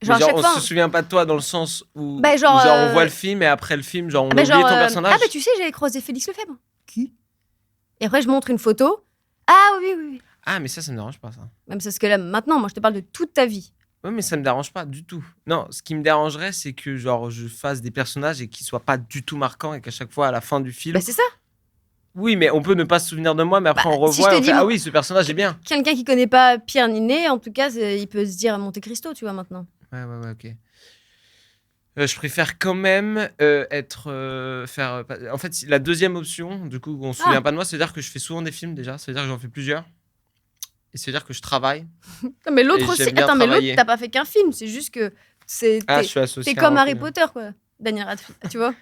Genre, Genre, à chaque on fois. se souvient pas de toi dans le sens où, Bah, genre, on voit le film et après le film, genre on a Bah, oublié genre, ton personnage. Ah, bah tu sais, j'avais croisé Félix Lefebvre. Qui? Et après, je montre une photo. Ah oui. Ah, mais ça me dérange pas, ça. Même c'est ce que là, maintenant, moi, je te parle de toute ta vie. Ouais, mais ça me dérange pas du tout. Non, ce qui me dérangerait, c'est que genre je fasse des personnages et qu'ils soient pas du tout marquants et qu'à chaque fois à la fin du film. Bah, c'est ça. Oui, mais on peut ne pas se souvenir de moi, mais après Bah, on si revoit je te et on dis, fait, moi- ah oui, ce personnage est bien. Quelqu'un qui connaît pas Pierre Ninet, en tout cas, il peut se dire Monte Cristo, tu vois, maintenant. Ouais, ok. Je préfère quand même faire. En fait, la deuxième option, du coup, on se souvient pas de moi, c'est-à-dire que je fais souvent des films déjà, c'est-à-dire que j'en fais plusieurs. Et c'est-à-dire que je travaille. Non, mais Et l'autre aussi. j'aime bien Attends, mais l'autre, travailler. t'as pas fait qu'un film. C'est juste que Je suis associé. t'es à comme un Harry film. Potter, quoi. Daniel Radcliffe, tu vois.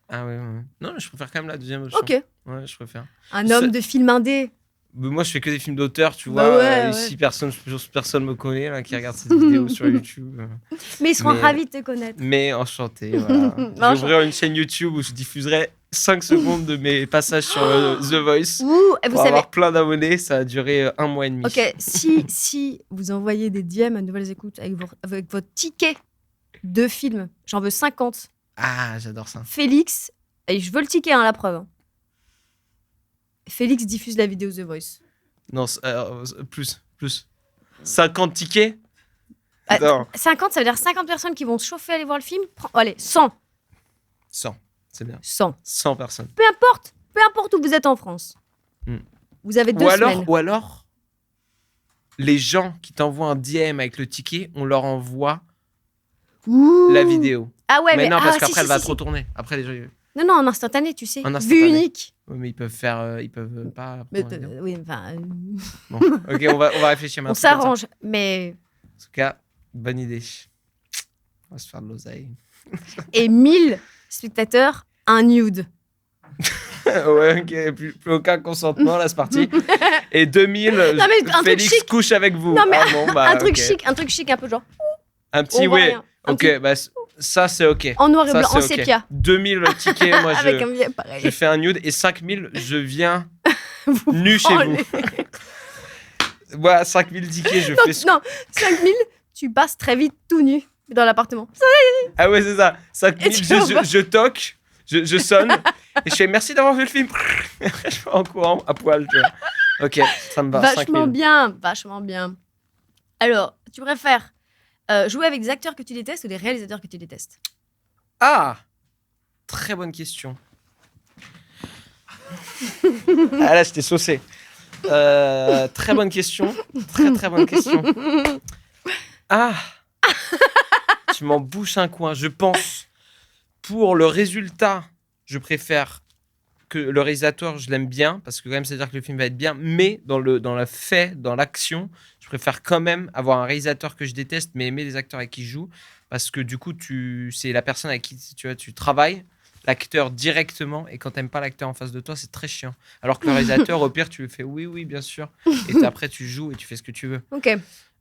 Ah ouais. Non, mais je préfère quand même la deuxième option. Ok. Ouais, je préfère. Un homme de film indé. Moi, je fais que des films d'auteur, tu Bah vois. ouais, Ici, personne me connaît là, qui regarde cette vidéo sur YouTube. Mais ils seront Mais- ravis de te connaître. Mais enchanté, voilà. Je vais ouvrir une chaîne YouTube où je diffuserai 5 secondes de mes passages sur The Voice. Ouh, et vous Pour savez. avoir plein d'abonnés, ça a duré 1 mois et demi. Ok, si vous envoyez des DM à Nouvelles Écoutes avec votre ticket de film, j'en veux 50. Ah, j'adore ça. Félix, et je veux le ticket, hein, la preuve. Félix diffuse la vidéo The Voice. Non, plus. 50 tickets Ah, Non. 50, ça veut dire 50 personnes qui vont se chauffer à aller voir le film. Allez, 100. 100, c'est bien. 100. 100 personnes. Peu importe où vous êtes en France. Hmm. Vous avez 2 semaines. Ou alors, les gens qui t'envoient un DM avec le ticket, on leur envoie Ouh. la vidéo. Ah ouais, mais non, parce si, qu'après, si, elle va si, trop tourner. Après, les gens... Non, en instantané, tu sais. En Vue instantané. unique. Oui, mais ils peuvent pas... Mais, prendre un avion. oui, enfin, Bon, ok, on va réfléchir on maintenant. En s'arrange. Mais. tout cas, bonne idée. On va se faire de l'oseille. Et 1000 spectateurs, un nude. Ouais, ok, plus aucun consentement, là, c'est parti. Et 2000, mais un truc Félix chic. couche avec vous. Non, mais bon, bah, un truc ok. chic, un peu genre. Un petit, On voit oui. rien. Un Ok, petit- bah, ça, c'est ok. En noir et Ça, blanc, en c'est ok. sépia. 2000 tickets, moi, Avec un je billet pareil. fais un nude. Et 5000, je viens Vous nu chez prenez- vous. Voilà, 5000 tickets, je fais ce... Non, 5000, tu passes très vite tout nu dans l'appartement. Ah ouais, c'est ça. 5000, Et tu envoies. je toque, je sonne. Et je fais merci d'avoir vu le film. Et après, je vais en courant à poil, tu vois. Ok, ça me va. Vachement 5000. bien, vachement bien. Alors, tu préfères jouer avec des acteurs que tu détestes ou des réalisateurs que tu détestes? Ah, très bonne question. Ah là, j'étais saucé. Très bonne question. Très bonne question. Ah, tu m'en bouches un coin. Je pense, pour le résultat, je préfère que le réalisateur, je l'aime bien, parce que quand même, c'est-à-dire que le film va être bien, mais dans le fait, dans l'action, je préfère quand même avoir un réalisateur que je déteste, mais aimer les acteurs avec qui je joue, parce que du coup, c'est la personne avec qui tu travailles, l'acteur directement, et quand t'aimes pas l'acteur en face de toi, c'est très chiant. Alors que le réalisateur, au pire, tu lui fais oui, bien sûr, et après, tu joues et tu fais ce que tu veux. Ok.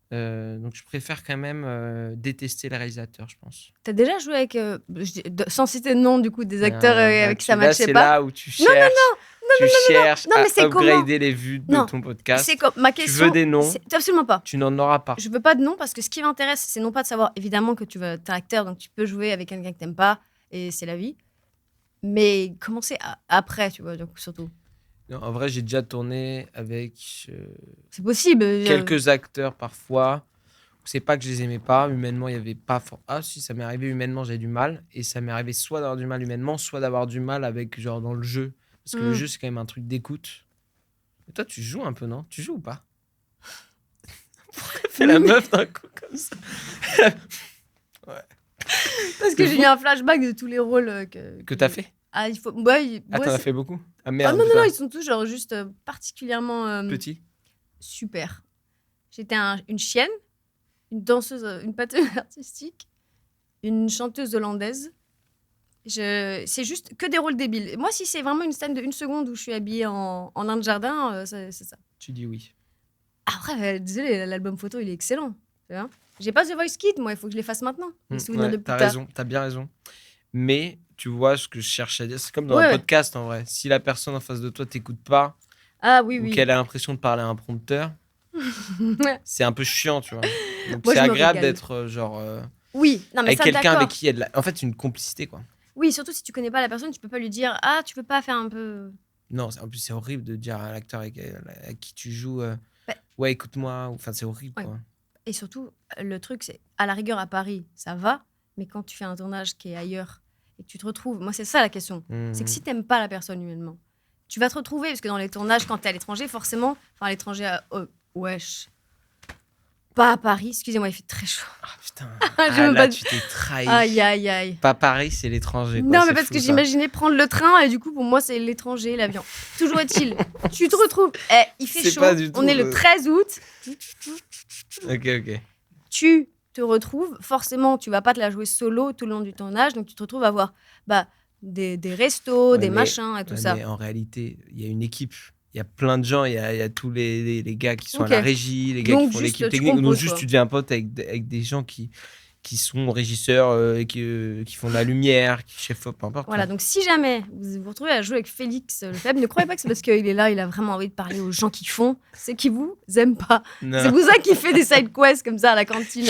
Donc, je préfère quand même détester les réalisateurs, je pense. T'as déjà joué avec, sans citer de nom du coup, des acteurs avec qui ça matchait C'est pas? là où tu cherches, cherches non, mais c'est à comment upgrader les vues de Non, ton podcast. C'est comme ma Tu question. veux des noms, c'est- Absolument pas. tu n'en auras pas. Je veux pas de nom parce que ce qui m'intéresse, c'est non pas de savoir évidemment que t'es acteur, donc tu peux jouer avec quelqu'un que t'aimes pas et c'est la vie. Mais commencer après, tu vois, donc surtout. Non, en vrai, j'ai déjà tourné avec C'est possible. quelques acteurs parfois. C'est pas que je les aimais pas. Humainement, il y avait pas. Ah, si, ça m'est arrivé humainement, j'avais du mal. Et ça m'est arrivé soit d'avoir du mal humainement, soit d'avoir du mal avec, genre, dans le jeu. Parce que le jeu, c'est quand même un truc d'écoute. Et toi, tu joues un peu, non? Tu joues ou pas? Pourquoi elle fait la meuf d'un coup comme ça? Parce que j'ai eu un flashback de tous les rôles Que t'as fait? Ah, il faut. Ouais, Ah, ouais, t'en as c'est- fait beaucoup? Ah Ah, merde. non, putain. ils sont tous genre juste particulièrement Petit. super. J'étais une chienne, une danseuse, une patrouille artistique, une chanteuse hollandaise. C'est juste que des rôles débiles. Et moi, si c'est vraiment une scène de 1 seconde où je suis habillée en nain de jardin, c'est ça. Tu dis oui. Après, désolé, l'album photo, il est excellent. Tu vois. J'ai pas The Voice Kid, moi, il faut que je les fasse maintenant. Les souvenirs Ouais, de plus t'as tard. raison, t'as bien raison. Mais tu vois ce que je cherche à dire, c'est comme dans Ouais, un ouais. podcast en vrai. Si la personne en face de toi t'écoute pas Ah oui, ou oui. qu'elle a l'impression de parler à un prompteur, c'est un peu chiant, tu vois. Donc Moi, c'est je me agréable régale. d'être genre Oui, non, mais avec ça, quelqu'un d'accord. avec qui il y a en fait une complicité quoi. Oui, surtout si tu connais pas la personne, tu peux pas lui dire ah, tu peux pas faire un peu. Non, en plus c'est horrible de dire à l'acteur avec qui tu joues Bah. ouais écoute-moi, enfin c'est horrible Ouais. quoi. Et surtout, le truc, c'est à la rigueur à Paris, ça va, mais quand tu fais un tournage qui est ailleurs et que tu te retrouves, moi c'est ça la question, c'est que si t'aimes pas la personne humainement, tu vas te retrouver parce que dans les tournages, quand t'es à l'étranger, forcément, enfin à l'étranger, wesh, pas à Paris, excusez-moi, il fait très chaud. Ah putain. Je veux là pas- tu t'es trahi. Aïe, aïe, aïe. Pas Paris, c'est l'étranger quoi. Non, C'est mais parce fou, que ça. j'imaginais prendre le train et du coup, pour moi, c'est l'étranger, l'avion. Toujours est-il, tu te retrouves, il fait C'est chaud, pas du tout, on est le 13 août, OK. tu te retrouves, forcément, tu vas pas te la jouer solo tout le long du tournage, donc tu te retrouves à avoir des restos, Ouais, des mais- machins et tout Ouais, ça. mais en réalité, il y a une équipe. Il y a plein de gens, il y a tous les gars qui sont Ok. à la régie, les gars Donc, qui font juste, l'équipe tu technique. Donc composes, juste, quoi. tu deviens pote avec des gens qui sont régisseurs, qui font de la lumière, qui chef-op, peu importe. Voilà, quoi. donc si jamais vous vous retrouvez à jouer avec Félix Lefebvre, ne croyez pas que c'est parce qu'il est là, il a vraiment envie de parler aux gens qui font, c'est qu'ils vous aiment pas. Non. C'est pour ça qu'il fait des side quests comme ça à la cantine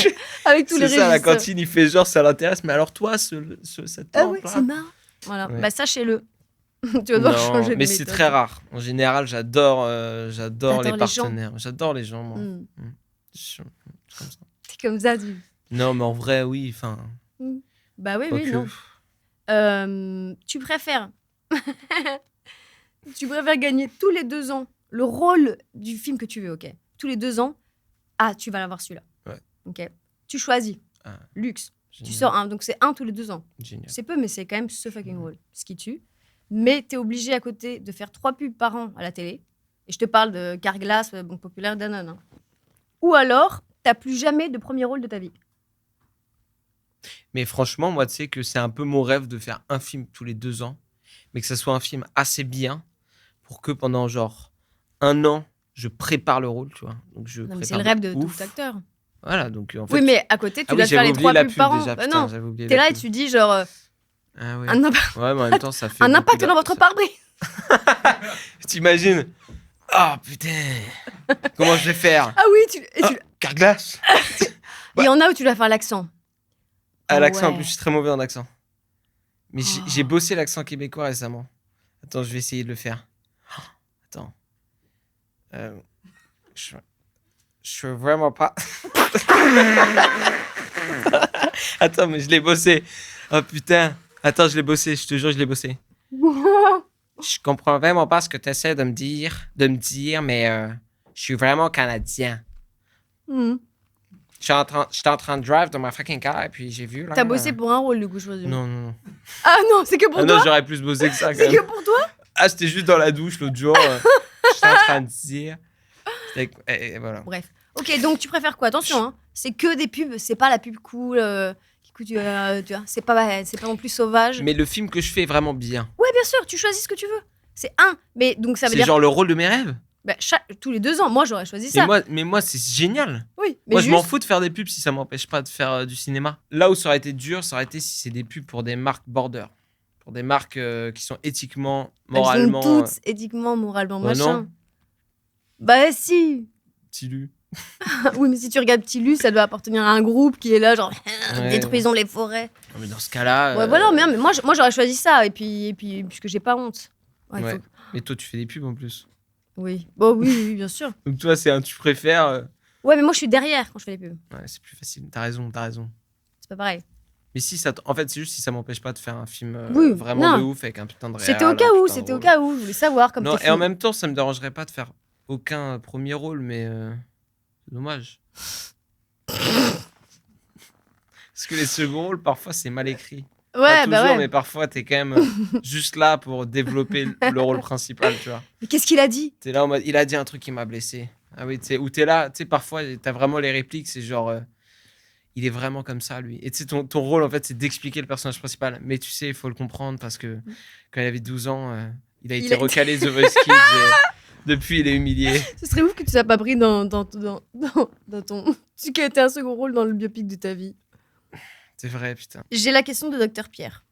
avec tous les C'est ça, à la régisseurs. cantine, il fait genre, ça l'intéresse. Mais alors toi, cette Ah lampe oui, là c'est marrant. Voilà, Ouais. bah sachez-le. Tu vas devoir Non, changer de mais c'est méthode. très rare. En général, j'adore T'adores les les partenaires. J'adore les gens, moi. Hmm. Je- comme ça. T'es comme ça, tu... Non, mais en vrai, oui. Enfin, Bah oui, quoique. non. Tu préfères... tu préfères gagner tous les 2 ans le rôle du film que tu veux, ok? Tous les 2 ans, tu vas l'avoir celui-là. Ouais. Ok. Tu choisis. Ah, Luxe. génial, Tu sors un, donc c'est un tous les 2 ans. génial. C'est peu, mais c'est quand même ce fucking rôle. Ce qui tue. Mais t'es obligé à côté de faire 3 pubs par an à la télé. Et je te parle de Carglass, Banque Populaire, Danone. Hein. Ou alors, t'as plus jamais de premier rôle de ta vie. Mais franchement, moi, tu sais que c'est un peu mon rêve de faire un film tous les 2 ans, mais que ça soit un film assez bien pour que pendant genre 1 an, je prépare le rôle, tu vois. Donc je Non, mais c'est prépare le rêve de ouf. tout acteur. Voilà, donc en fait. Oui, mais à côté, tu Ah oui, dois te faire j'avais les oublié 3 la pubs pub par an. déjà. Bah Putain, non, j'avais oublié t'es la là et pub. tu dis genre Ah ouais. un impact, Ouais, mais en même temps, ça fait. un beaucoup impact dans votre pare-brise. T'imagines? Ah putain! Comment je vais faire? Ah oui, et Ah, Carglass! il y en a où tu dois faire l'accent. Ah, Ah l'accent, en ouais. plus, je suis très mauvais en accent. Mais Oh. j'ai bossé l'accent québécois récemment. Attends, je vais essayer de le faire. Attends. Je suis vraiment pas. Attends, mais je l'ai bossé. Oh putain. Attends, je l'ai bossé, je te jure, je l'ai bossé. Je comprends vraiment pas ce que tu essaies de me dire, mais je suis vraiment canadien. Hmm. J'étais en train de drive dans ma fucking car et puis j'ai vu là. T'as bossé pour un rôle, du coup, je présume. Non, non, non. Ah non, c'est que pour Ah non, toi. j'aurais plus bossé que ça quand C'est même. que pour toi. Ah, c'était juste dans la douche l'autre jour. J'étais en train de dire. Et voilà. Bref. Ok, donc tu préfères quoi? Attention, hein. C'est que des pubs. C'est pas la pub cool. Qui coûte, tu vois, c'est pas non plus sauvage. Mais le film que je fais est vraiment bien. Ouais, bien sûr. Tu choisis ce que tu veux. C'est un. Mais donc ça veut C'est dire genre le rôle de mes rêves. bah, tous les 2 ans. Moi, j'aurais choisi ça. Mais moi, c'est génial. Oui. Mais Moi, je m'en juste- fous de faire des pubs si ça m'empêche pas de faire du cinéma. Là où ça aurait été dur, ça aurait été si c'est des pubs pour des marques border. Pour des marques qui sont éthiquement, moralement. Elles sont toutes éthiquement, moralement, Bah machin. non. Bah si. Tilu. Oui, mais si tu regardes Petit Lu, ça doit appartenir à un groupe qui est là, genre Ouais. détruisons les forêts. Non, mais dans ce cas-là. Ouais, voilà, mais moi j'aurais choisi ça, et puis puisque j'ai pas honte. Ouais, Ouais. faut- Mais toi, tu fais des pubs en plus. Oui. Bon, oui, bien sûr. Donc toi, c'est un tu préfères. Ouais, mais moi je suis derrière quand je fais les pubs. Ouais, c'est plus facile. T'as raison, t'as raison. C'est pas pareil. Mais si ça, en fait, c'est juste si ça m'empêche pas de faire un film Oui, vraiment non. de ouf avec un putain de réal, C'était au un cas où, putain de c'était au rôle. cas où. Je voulais savoir comme Non, t'es et en fou. même temps, ça me dérangerait pas de faire aucun premier rôle, mais c'est dommage. Parce que les seconds rôles, parfois, c'est mal écrit. Pas Ouais, toujours, bah ouais. mais parfois, t'es quand même juste là pour développer le rôle principal, tu vois. Mais qu'est-ce qu'il a dit? T'es là en mode, il a dit un truc qui m'a blessé. Ah oui, tu sais, ou t'es là, tu sais, parfois, t'as vraiment les répliques, c'est genre, il est vraiment comme ça, lui. Et tu sais, ton rôle, en fait, c'est d'expliquer le personnage principal. Mais tu sais, il faut le comprendre parce que quand il avait 12 ans, il a été recalé The Voice Kids et depuis, il est humilié. Ce serait ouf que tu sois pas pris dans ton. Tu qui a été un second rôle dans le biopic de ta vie. C'est vrai, putain. J'ai la question de Dr Pierre.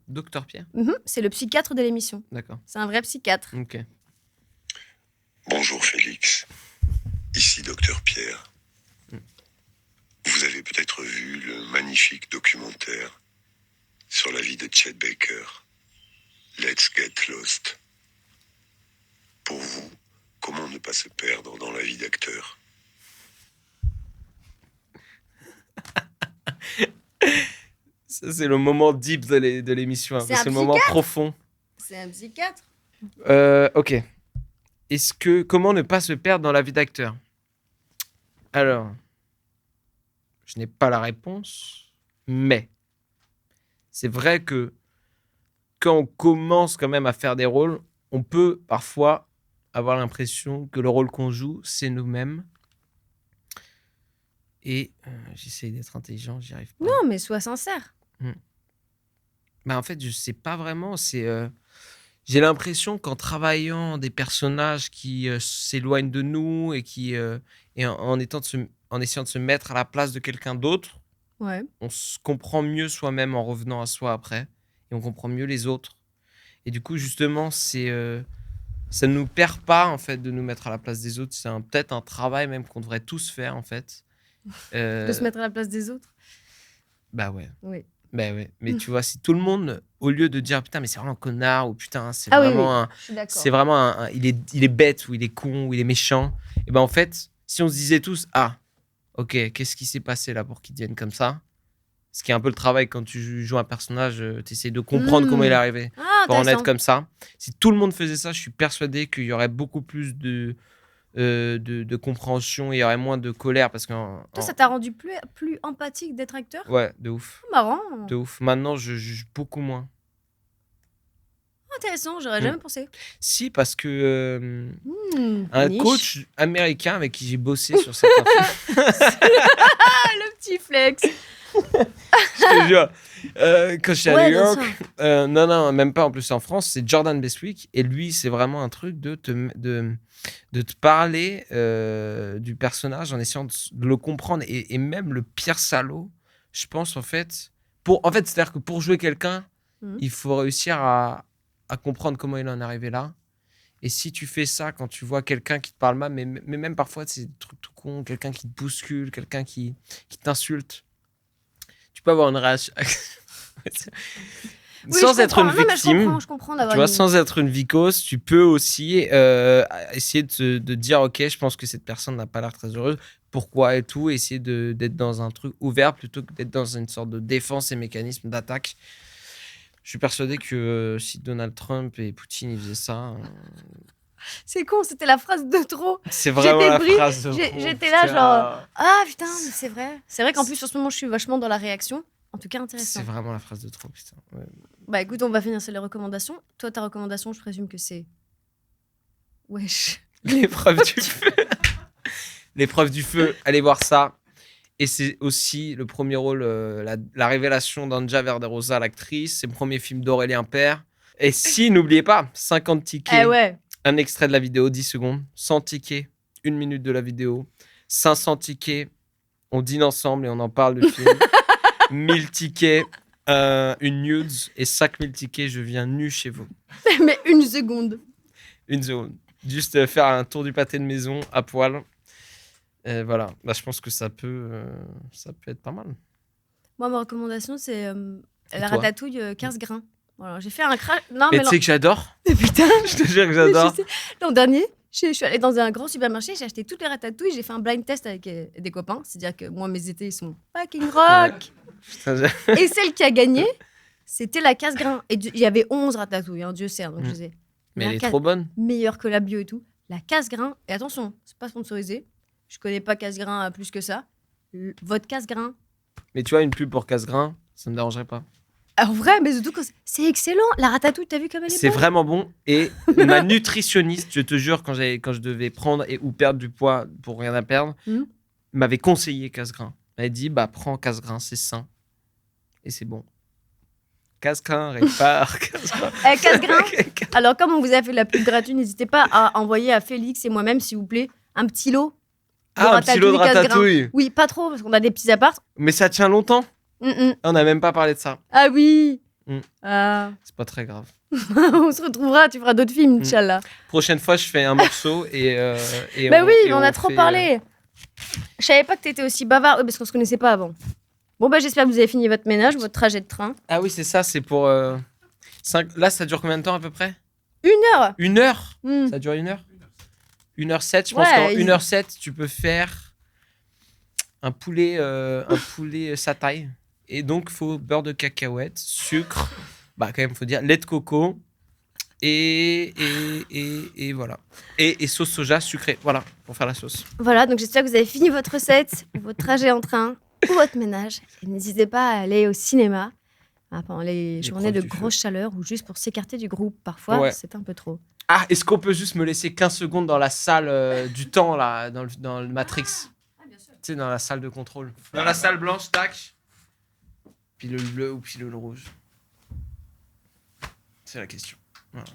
Docteur Pierre. C'est le psychiatre de l'émission. D'accord. C'est un vrai psychiatre. Ok. Bonjour Félix, ici Docteur Pierre. Vous avez peut-être vu le magnifique documentaire sur la vie de Chet Baker, Let's Get Lost. Pour vous, comment ne pas se perdre dans la vie d'acteur? Ça, c'est le moment deep de l'émission. Hein, C'est un le moment profond. C'est un psychiatre. Ok. Comment ne pas se perdre dans la vie d'acteur? Alors, je n'ai pas la réponse, mais c'est vrai que quand on commence quand même à faire des rôles, on peut parfois avoir l'impression que le rôle qu'on joue, c'est nous-mêmes. Et j'essaye d'être intelligent, j'y arrive pas. Non, mais sois sincère. Bah, en fait, je sais pas vraiment. j'ai l'impression qu'en travaillant des personnages qui s'éloignent de nous et en essayant de se mettre à la place de quelqu'un d'autre, Ouais. on se comprend mieux soi-même en revenant à soi après et on comprend mieux les autres. Et du coup, justement, ça ne nous perd pas en fait de nous mettre à la place des autres. C'est peut-être un travail même qu'on devrait tous faire en fait. De se mettre à la place des autres. Bah ouais. Oui. Bah ouais. Mais tu vois, si tout le monde, au lieu de dire putain, mais c'est vraiment un connard ou putain, c'est Ah oui, vraiment oui. un, Je suis d'accord. c'est vraiment il est bête ou il est con ou il est méchant. Et ben en fait, si on se disait tous ah ok, qu'est-ce qui s'est passé là pour qu'il devienne comme ça? Ce qui est un peu le travail quand tu joues un personnage, tu essaies de comprendre comment il est arrivé Ah, pour en intéressant. être comme ça. Si tout le monde faisait ça, je suis persuadé qu'il y aurait beaucoup plus de compréhension et il y aurait moins de colère parce que Toi, ça t'a rendu plus empathique d'être acteur? ouais, de ouf, Marrant. de ouf. Maintenant, je juge beaucoup moins. Intéressant, j'aurais jamais pensé. Si, parce que un Niche. coach américain avec qui j'ai bossé sur certains films, Le petit flex. je te jure, quand je suis à Ouais, New bien York, sûr. non, même pas en plus en France, c'est Jordan Bestwick. Et lui, c'est vraiment un truc de te parler du personnage en essayant de le comprendre. Et même le pire salaud, je pense, en fait, c'est-à-dire que pour jouer quelqu'un, Mhm. il faut réussir à comprendre comment il en est arrivé là. Et si tu fais ça quand tu vois quelqu'un qui te parle mal, mais même parfois, c'est des trucs tout con, quelqu'un qui te bouscule, quelqu'un qui t'insulte, tu peux avoir une réaction. Oui, Sans je être comprends. une Non, mais victime, je comprends d'avoir tu vois, une- sans être une vicose, tu peux aussi essayer de dire, ok, je pense que cette personne n'a pas l'air très heureuse, pourquoi et tout, essayer d'être dans un truc ouvert plutôt que d'être dans une sorte de défense et mécanisme d'attaque. Je suis persuadé que si Donald Trump et Poutine ils faisaient ça, C'est con, c'était la phrase de trop. c'est vraiment la pris, phrase de j'étais là, genre, ah putain, mais c'est vrai. C'est vrai qu'en plus, en ce moment, je suis vachement dans la réaction. En tout cas, intéressant. C'est vraiment la phrase de trop, putain. Ouais. Bah écoute, on va finir sur les recommandations. Toi, ta recommandation, je présume que c'est. Wesh. L'épreuve du feu. L'épreuve du feu, allez voir ça. Et c'est aussi le premier rôle, la révélation d'Anja Verderosa, l'actrice. C'est le premier film d'Aurélien Père. Et si, n'oubliez pas, 50 tickets, Eh ouais. un extrait de la vidéo, 10 secondes, 100 tickets, 1 minute de la vidéo, 500 tickets, on dîne ensemble et on en parle du film, 1000 tickets, une nudes et 5000 tickets, je viens nu chez vous. Mais une seconde. Une seconde. Juste faire un tour du pâté de maison à poil. Voilà, bah, je pense que ça peut être pas mal. Moi, ma recommandation, c'est la toi ratatouille 15 grains. Voilà, j'ai fait un crash. Non, Mais mais tu sais que j'adore. putain, Je te jure que mais j'adore. je sais. L'an dernier, je suis allée dans un grand supermarché, j'ai acheté toutes les ratatouilles, j'ai fait un blind test avec des copains. C'est-à-dire que moi, mes étés, ils sont fucking rock. Putain, j'ai- Et celle qui a gagné, c'était la 15 grains. Et il y avait 11 ratatouilles, hein, Dieu sait. Donc je disais, Mais la elle est ca- trop bonne. meilleure que la bio et tout. La 15 grains, et attention, c'est pas sponsorisé. Je connais pas 15 grains plus que ça. Votre 15 grains. Mais tu vois, une pub pour casse-grain, ça me dérangerait pas. En vrai, mais surtout, c'est excellent. La ratatouille, t'as vu comme elle est C'est bonne? vraiment bon. Et ma nutritionniste, je te jure, quand je devais prendre ou perdre du poids pour rien à perdre, m'avait conseillé casse-grain. Elle a dit, bah, prends casse-grain, c'est sain. Et c'est bon. Casse-grain, répare, casse-grain. 15 grains. Alors, comme on vous a fait la pub gratuite, n'hésitez pas à envoyer à Félix et moi-même, s'il vous plaît, un petit lot. Ah, un petit lot de 15 grains. ratatouille. Oui, pas trop, parce qu'on a des petits apparts. Mais ça tient longtemps. On n'a même pas parlé de ça. Ah oui. Mm. Ah. C'est pas très grave. On se retrouvera, tu feras d'autres films, Inch'Allah. Prochaine fois, je fais un morceau et Bah oui, et on a trop fait, parlé. Je savais pas que t'étais aussi bavard, oui, parce qu'on se connaissait pas avant. Bon, bah j'espère que vous avez fini votre ménage, votre trajet de train. Ah oui, c'est ça, c'est pour... Là, ça dure combien de temps à peu près 1 heure. 1 heure. Mm. Ça dure 1 heure 1h07. Je pense Ouais, qu'en 1h07, tu peux faire un poulet sa taille. Et donc, il faut beurre de cacahuète, sucre, bah quand même, il faut dire lait de coco et voilà. Et sauce soja sucrée, voilà, pour faire la sauce. Voilà, donc j'espère que vous avez fini votre recette, votre trajet en train ou votre ménage. Et n'hésitez pas à aller au cinéma pendant les journées de L'épreuve du grosse chaleur ou juste pour s'écarter du groupe. Parfois, Ouais. c'est un peu trop. Ah, est-ce qu'on peut juste me laisser 15 secondes dans la salle du temps, là, dans le Matrix? Tu sais, dans la salle de contrôle. Dans la salle blanche, tac. Puis le bleu ou puis le rouge. C'est la question. Voilà.